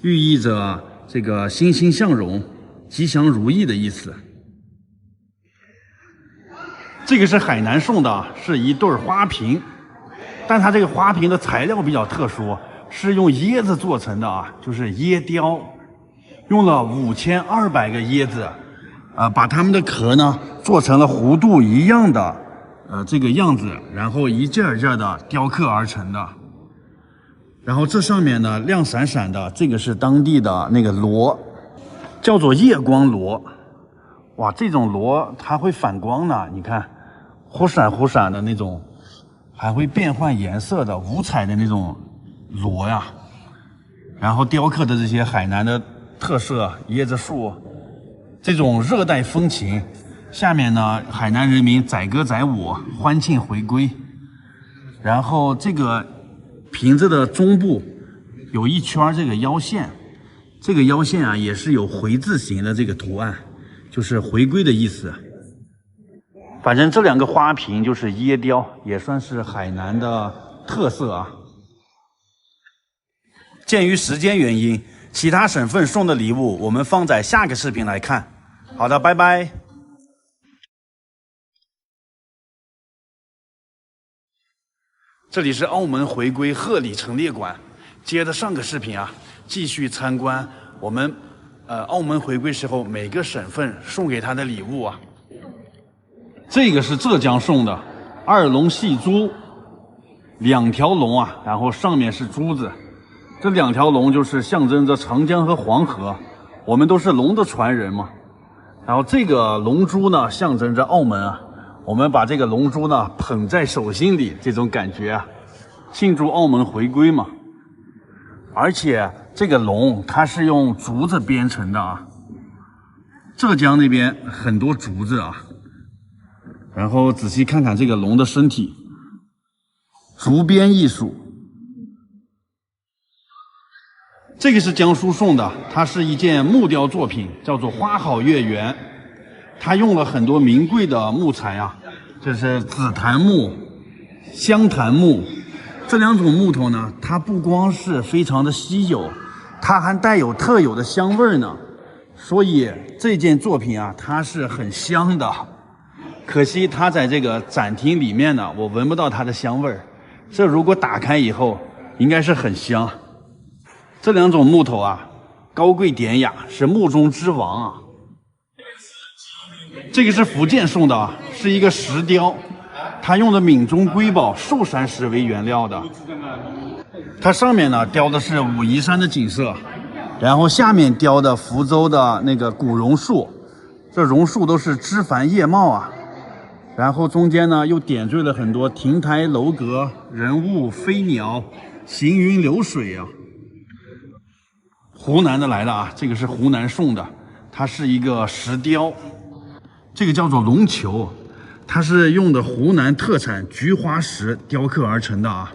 寓意着这个欣欣向荣、吉祥如意的意思。这个是海南送的，是一对花瓶，但它这个花瓶的材料比较特殊，是用椰子做成的啊，就是椰雕，用了5200个椰子，把它们的壳呢做成了弧度一样的这个样子，然后一件一件的雕刻而成的。然后这上面呢亮闪闪的，这个是当地的那个螺，叫做夜光螺。哇，这种螺它会反光呢，你看忽闪忽闪的那种，还会变换颜色的五彩的那种螺呀。然后雕刻的这些海南的特色椰子树，这种热带风情。下面呢，海南人民载歌载舞，欢庆回归。然后这个瓶子的中部有一圈这个腰线，这个腰线啊也是有回字形的这个图案，就是回归的意思。反正这2个花瓶就是椰雕，也算是海南的特色啊。鉴于时间原因，其他省份送的礼物我们放在下个视频来看。好的，拜拜。这里是澳门回归鹤里陈列馆，接着上个视频啊，继续参观我们澳门回归时候每个省份送给他的礼物啊。这个是浙江送的2龙戏珠，2条龙啊，然后上面是珠子，这2条龙就是象征着长江和黄河，我们都是龙的传人嘛。然后这个龙珠呢，象征着澳门啊，我们把这个龙珠呢捧在手心里，这种感觉啊，庆祝澳门回归嘛。而且这个龙它是用竹子编成的啊，浙江那边很多竹子啊。然后仔细看看这个龙的身体，竹编艺术。这个是江苏送的，它是一件木雕作品，叫做花好月圆。它用了很多名贵的木材啊，这是紫檀木、香檀木。这2种木头呢，它不光是非常的稀有，它还带有特有的香味呢。所以这件作品啊，它是很香的。可惜它在这个展厅里面呢，我闻不到它的香味儿。这如果打开以后，应该是很香。这2种木头啊，高贵典雅，是木中之王啊。这个是福建送的啊，是一个石雕，它用的闽中瑰宝寿山石为原料的。它上面呢雕的是武夷山的景色，然后下面雕的福州的那个古榕树，这榕树都是枝繁叶茂啊。然后中间呢又点缀了很多亭台楼阁、人物、飞鸟、行云流水啊。湖南的来了啊，这个是湖南送的，它是一个石雕，这个叫做龙球，它是用的湖南特产菊花石雕刻而成的啊。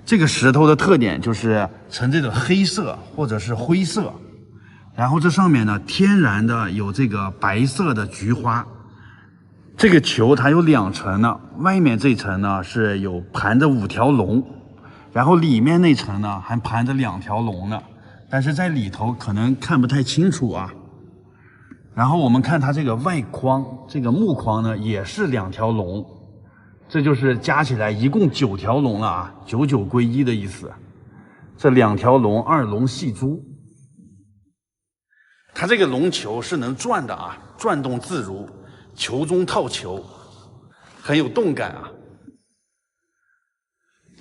这个石头的特点就是呈这种黑色或者是灰色，然后这上面呢天然的有这个白色的菊花。这个球它有2层呢，外面这层呢是有盘着5条龙，然后里面那层呢还盘着2条龙呢，但是在里头可能看不太清楚啊。然后我们看它这个外框，这个木框呢也是2条龙，这就是加起来一共9条龙了啊，99归一的意思。这2条龙2龙戏珠，它这个龙球是能转的啊，转动自如，球中套球，很有动感啊。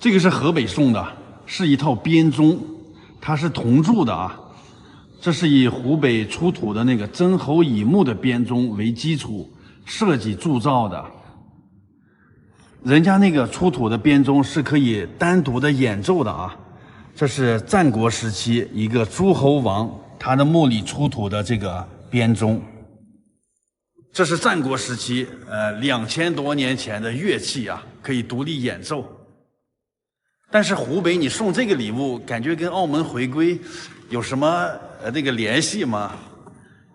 这个是河北送的，是一套编钟，它是铜铸的啊。这是以湖北出土的那个真猴乙木的编钟为基础设计铸造的。人家那个出土的编钟是可以单独的演奏的啊。这是战国时期一个诸侯王它的墓里出土的这个编钟。这是战国时期，2000多年前的乐器啊，可以独立演奏。但是湖北你送这个礼物，感觉跟澳门回归有什么这个联系吗？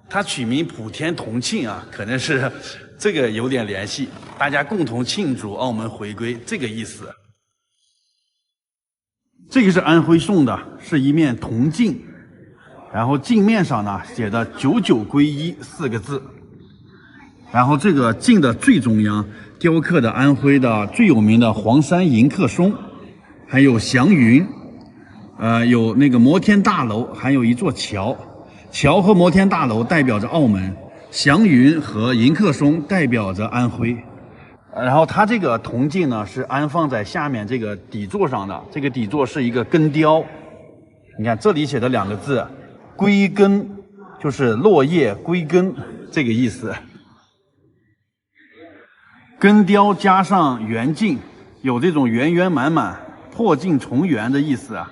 它取名普天同庆啊，可能是这个有点联系，大家共同庆祝澳门回归这个意思。这个是安徽送的，是一面铜镜，然后镜面上呢写的“九九归一”4个字。然后这个镜的最中央雕刻的安徽的最有名的黄山迎客松，还有祥云，有那个摩天大楼，还有一座桥。桥和摩天大楼代表着澳门，祥云和迎客松代表着安徽。然后它这个铜镜呢是安放在下面这个底座上的，这个底座是一个根雕。你看这里写的2个字“归根”，就是落叶归根这个意思。根雕加上圆镜，有这种圆圆满满、破镜重圆的意思啊。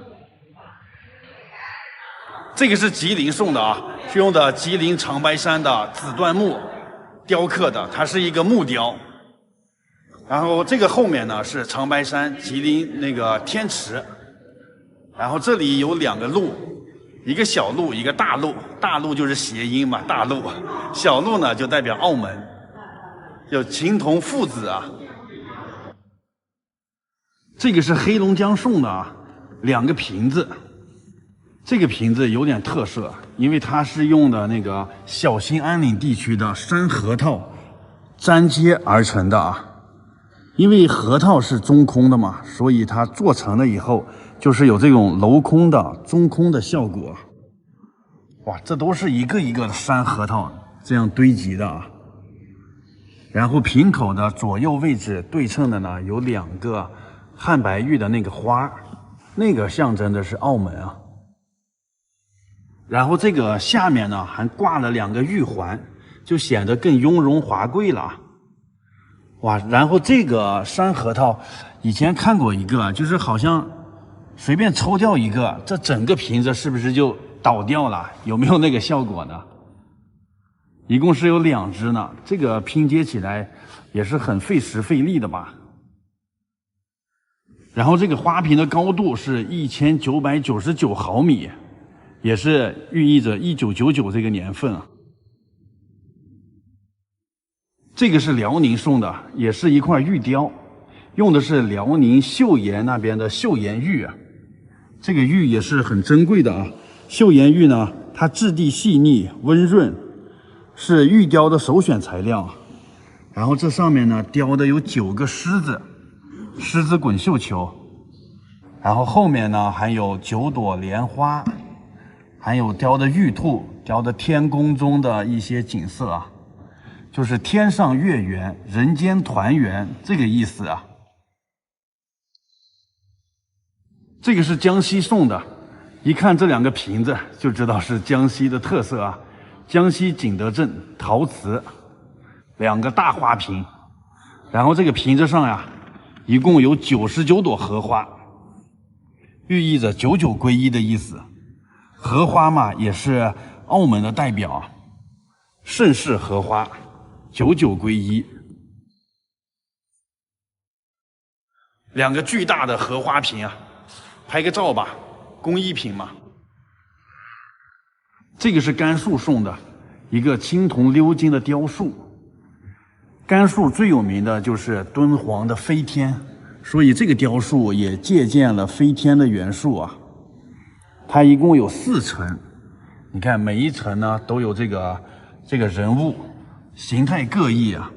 这个是吉林送的啊，是用的吉林长白山的紫椴木雕刻的，它是一个木雕。然后这个后面呢是长白山吉林那个天池，然后这里有2个鹿，一个小鹿，一个大鹿，大鹿就是谐音嘛，大鹿，小鹿呢就代表澳门。有情同父子啊。这个是黑龙江送的啊，2个瓶子。这个瓶子有点特色，因为它是用的那个小兴安岭地区的山核桃粘接而成的啊。因为核桃是中空的嘛，所以它做成了以后就是有这种镂空的中空的效果。哇，这都是一个一个的山核桃这样堆积的啊。然后瓶口的左右位置对称的呢，有2个汉白玉的那个花，那个象征的是澳门啊。然后这个下面呢还挂了2个玉环，就显得更雍容华贵了。哇，然后这个山核桃以前看过一个，就是好像随便抽掉一个，这整个瓶子是不是就倒掉了？有没有那个效果呢？一共是有2只呢，这个拼接起来也是很费时费力的吧。然后这个花瓶的高度是1999毫米，也是寓意着1999这个年份啊。这个是辽宁送的，也是一块玉雕，用的是辽宁岫岩那边的岫岩玉啊。这个玉也是很珍贵的啊。岫岩玉呢，它质地细腻温润，是玉雕的首选材料。然后这上面呢雕的有9个狮子，狮子滚绣球。然后后面呢还有9朵莲花，还有雕的玉兔，雕的天宫中的一些景色啊，就是天上月圆，人间团圆这个意思啊。这个是江西送的，一看这2个瓶子就知道是江西的特色啊。江西景德镇陶瓷2个大花瓶，然后这个瓶子上呀，一共有99朵荷花，寓意着99归一的意思。荷花嘛，也是澳门的代表，盛世荷花，99归一。2个巨大的荷花瓶啊，拍个照吧，工艺品嘛。这个是甘肃送的一个青铜鎏金的雕塑。甘肃最有名的就是敦煌的飞天，所以这个雕塑也借鉴了飞天的元素啊。它一共有4层，你看每一层呢都有这个人物，形态各异啊，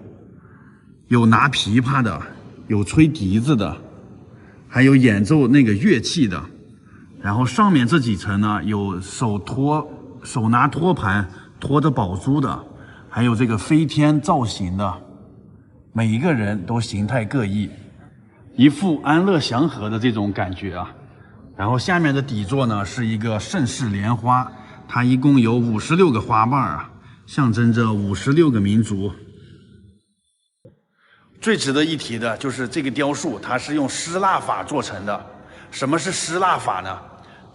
有拿琵琶的，有吹笛子的，还有演奏那个乐器的。然后上面这几层呢，有手拿托盘托着宝珠的，还有这个飞天造型的，每一个人都形态各异，一副安乐祥和的这种感觉啊。然后下面的底座呢是一个盛世莲花，它一共有56个花瓣啊，象征着56个民族。最值得一提的就是这个雕塑，它是用失蜡法做成的。什么是失蜡法呢？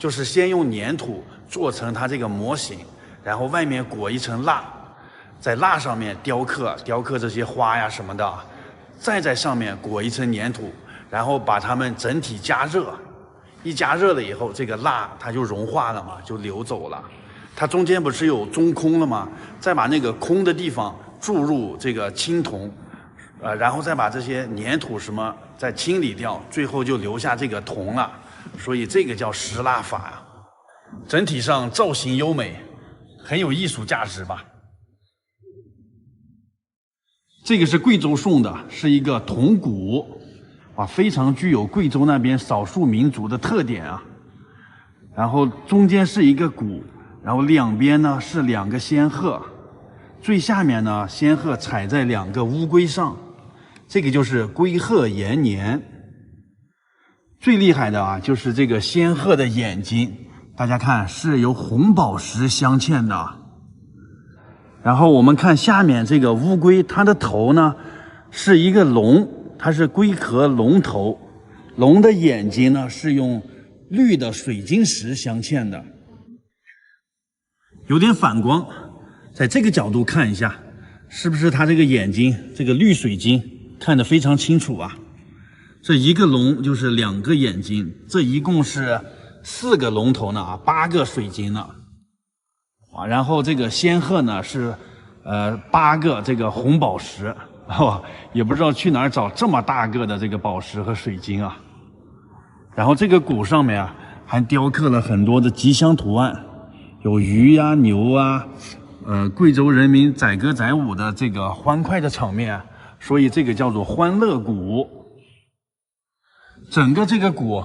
就是先用粘土做成它这个模型，然后外面裹一层蜡，在蜡上面雕刻这些花呀什么的，再在上面裹一层粘土，然后把它们整体加热，一加热了以后，这个蜡它就融化了嘛，就流走了。它中间不是有中空了吗？再把那个空的地方注入这个青铜，然后再把这些粘土什么再清理掉，最后就留下这个铜了。所以这个叫石蜡法呀。整体上造型优美，很有艺术价值吧。这个是贵州送的，是一个铜鼓，啊，非常具有贵州那边少数民族的特点啊。然后中间是一个鼓，然后两边呢是2个仙鹤，最下面呢仙鹤踩在2个乌龟上，这个就是龟鹤延年。最厉害的啊，就是这个仙鹤的眼睛，大家看是由红宝石镶嵌的。然后我们看下面这个乌龟，它的头呢是一个龙，它是龟壳龙头，龙的眼睛呢是用绿的水晶石镶嵌的，有点反光，在这个角度看一下，是不是它这个眼睛这个绿水晶看得非常清楚啊？这一个龙就是2个眼睛，这一共是4个龙头呢，8个水晶呢，啊，然后这个仙鹤呢是8个这个红宝石，也不知道去哪儿找这么大个的这个宝石和水晶啊。然后这个鼓上面啊还雕刻了很多的吉祥图案，有鱼呀、牛啊，贵州人民载歌载舞的这个欢快的场面，所以这个叫做欢乐鼓。整个这个鼓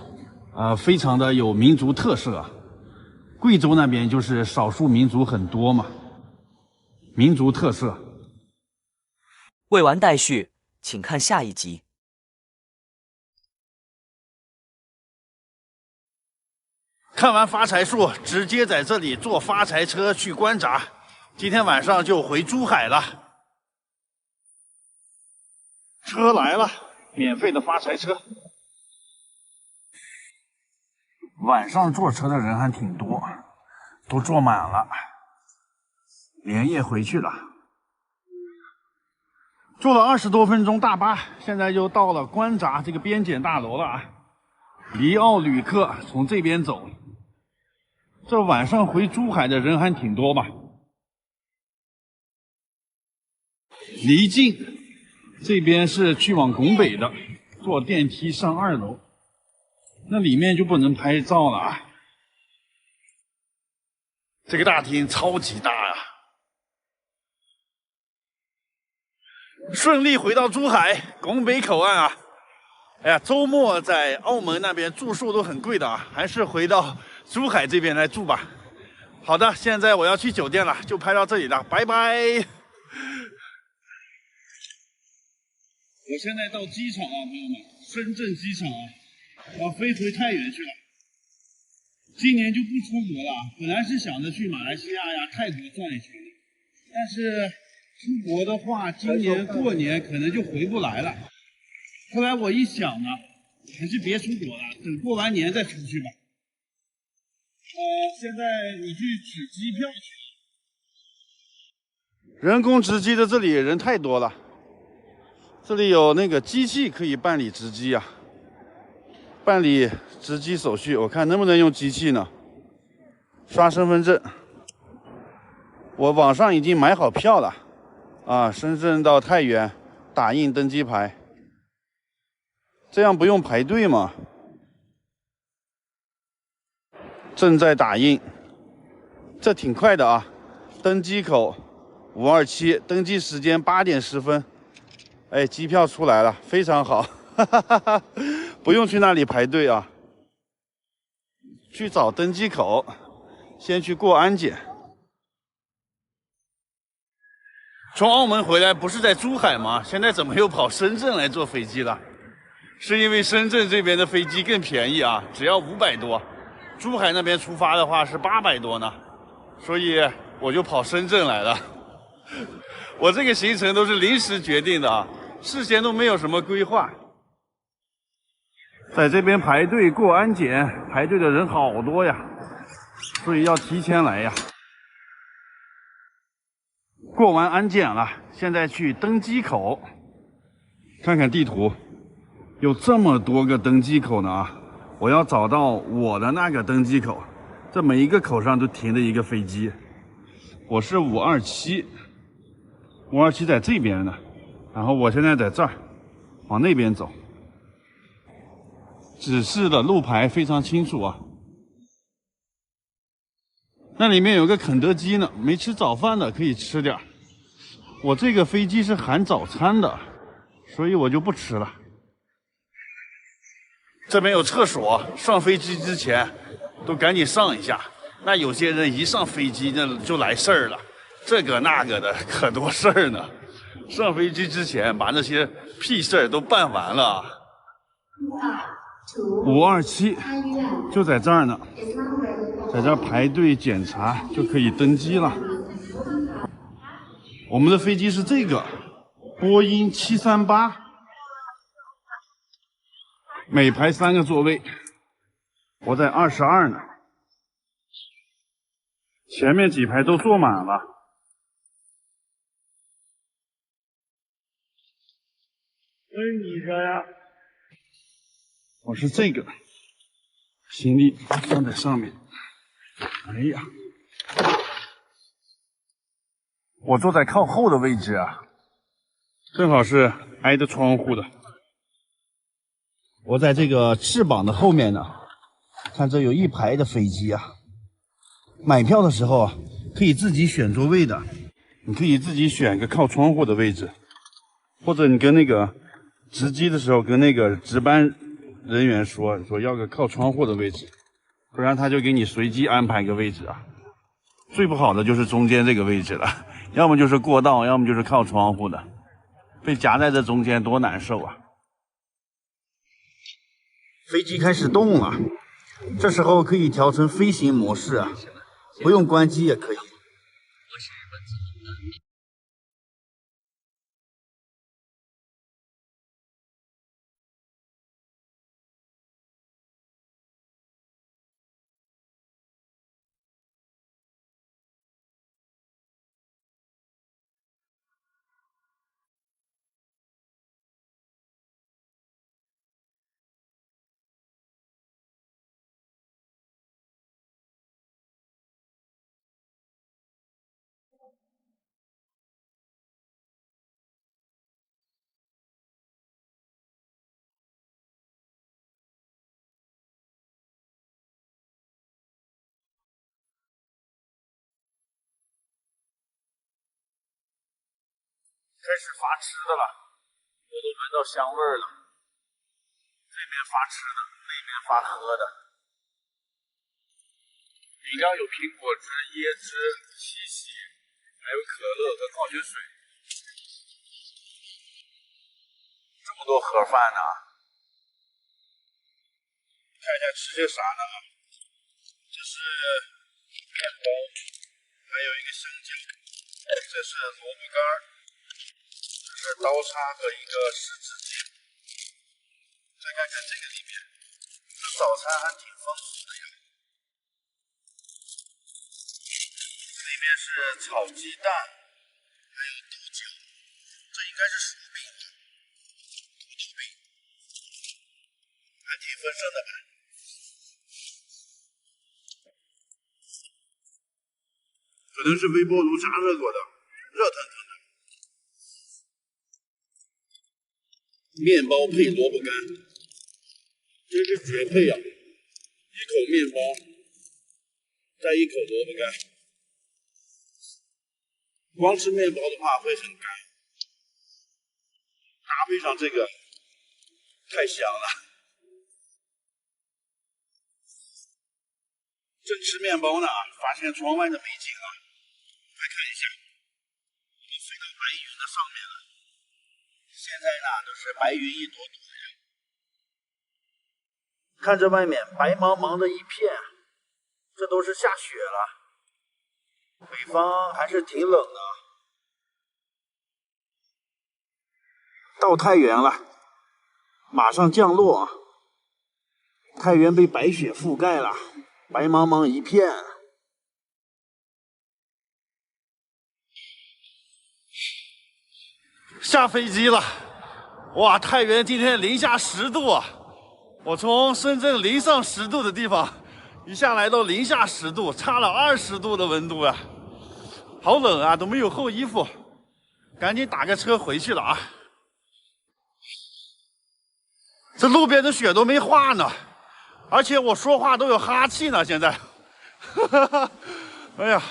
非常的有民族特色，贵州那边就是少数民族很多嘛，民族特色。
未完待续，请看下一集。
看完发财树，直接在这里坐发财车去关闸，今天晚上就回珠海了。车来了，免费的发财车。晚上坐车的人还挺多，都坐满了，连夜回去了。坐了20多分钟大巴，现在就到了关闸这个边检大楼了啊。离澳旅客从这边走，这晚上回珠海的人还挺多吧。离境这边是去往拱北的，坐电梯上2楼。那里面就不能拍照了啊！这个大厅超级大呀！顺利回到珠海拱北口岸啊！哎呀，周末在澳门那边住宿都很贵的啊，还是回到珠海这边来住吧。好的，现在我要去酒店了，就拍到这里了，拜拜！我现在到机场啊，朋友们，深圳机场啊。要飞回太原去了，今年就不出国了。本来是想着去马来西亚呀、泰国转一圈的，但是出国的话，今年过年可能就回不来了。后来我一想呢，还是别出国了，等过完年再出去吧。现在你去取机票去。人工值机的这里人太多了，这里有那个机器可以办理值机啊。办理值机手续，我看能不能用机器呢？刷身份证，我网上已经买好票了啊，深圳到太原，打印登机牌，这样不用排队吗？正在打印，这挺快的啊。登机口527，登机时间8点10分，哎，机票出来了，非常好。不用去那里排队啊，去找登机口，先去过安检。从澳门回来不是在珠海吗？现在怎么又跑深圳来坐飞机了？是因为深圳这边的飞机更便宜啊，只要500多，珠海那边出发的话是800多呢，所以我就跑深圳来了。我这个行程都是临时决定的啊，事先都没有什么规划。在这边排队过安检，排队的人好多呀，所以要提前来呀。过完安检了，现在去登机口，看看地图，有这么多个登机口呢啊！我要找到我的那个登机口，这每一个口上都停着一个飞机。我是527在这边呢，然后我现在在这儿，往那边走。指示的路牌非常清楚啊。那里面有个肯德基呢，没吃早饭的可以吃点。我这个飞机是含早餐的，所以我就不吃了。这边有厕所，上飞机之前都赶紧上一下。那有些人一上飞机那就来事儿了，这个那个的可多事儿呢。上飞机之前把那些屁事儿都办完了。527就在这儿呢，在这儿排队检查就可以登机了。我们的飞机是这个波音738，每排3个座位，我在22呢，前面几排都坐满了。哎，你说呀？我是这个，行李放在上面。哎呀，我坐在靠后的位置啊，正好是挨着窗户的。我在这个翅膀的后面呢，看这有一排的飞机啊。买票的时候啊，可以自己选座位的，你可以自己选个靠窗户的位置，或者你跟那个值机的时候跟那个值班人员说要个靠窗户的位置，不然他就给你随机安排个位置啊。最不好的就是中间这个位置了，要么就是过道，要么就是靠窗户的，被夹在这中间多难受啊！飞机开始动了，这时候可以调成飞行模式啊，不用关机也可以。开始发吃的了，我都闻到香味儿了。这边发吃的，那边发喝的。饮料有苹果汁、椰汁、七喜，还有可乐和矿泉水。这么多盒饭呢！看一下吃些啥呢？这是面包，还有一个香蕉，这是萝卜干。是刀叉和一个湿纸巾。再看看这个里面，这早餐还挺丰富的呀。里面是炒鸡蛋，还有豆角，这应该是薯饼吧，土豆饼，还挺丰盛的吧。可能是微波炉加热过的，热腾腾的。面包配萝卜干，真是绝配啊！一口面包，再一口萝卜干。光吃面包的话会很干，搭配上这个，太香了。正吃面包呢，发现窗外的美景啊！来看一下，我们飞到白云的上面了。现在呢，都是白云一朵朵呀。看这外面白茫茫的一片，这都是下雪了。北方还是挺冷的。到太原了，马上降落。太原被白雪覆盖了，白茫茫一片。下飞机了，哇！太原今天零下10度啊！我从深圳零上10度的地方，一下来到零下10度，差了20度的温度啊！好冷啊，都没有厚衣服，赶紧打个车回去了啊！这路边的雪都没化呢，而且我说话都有哈气呢，现在，哎呀！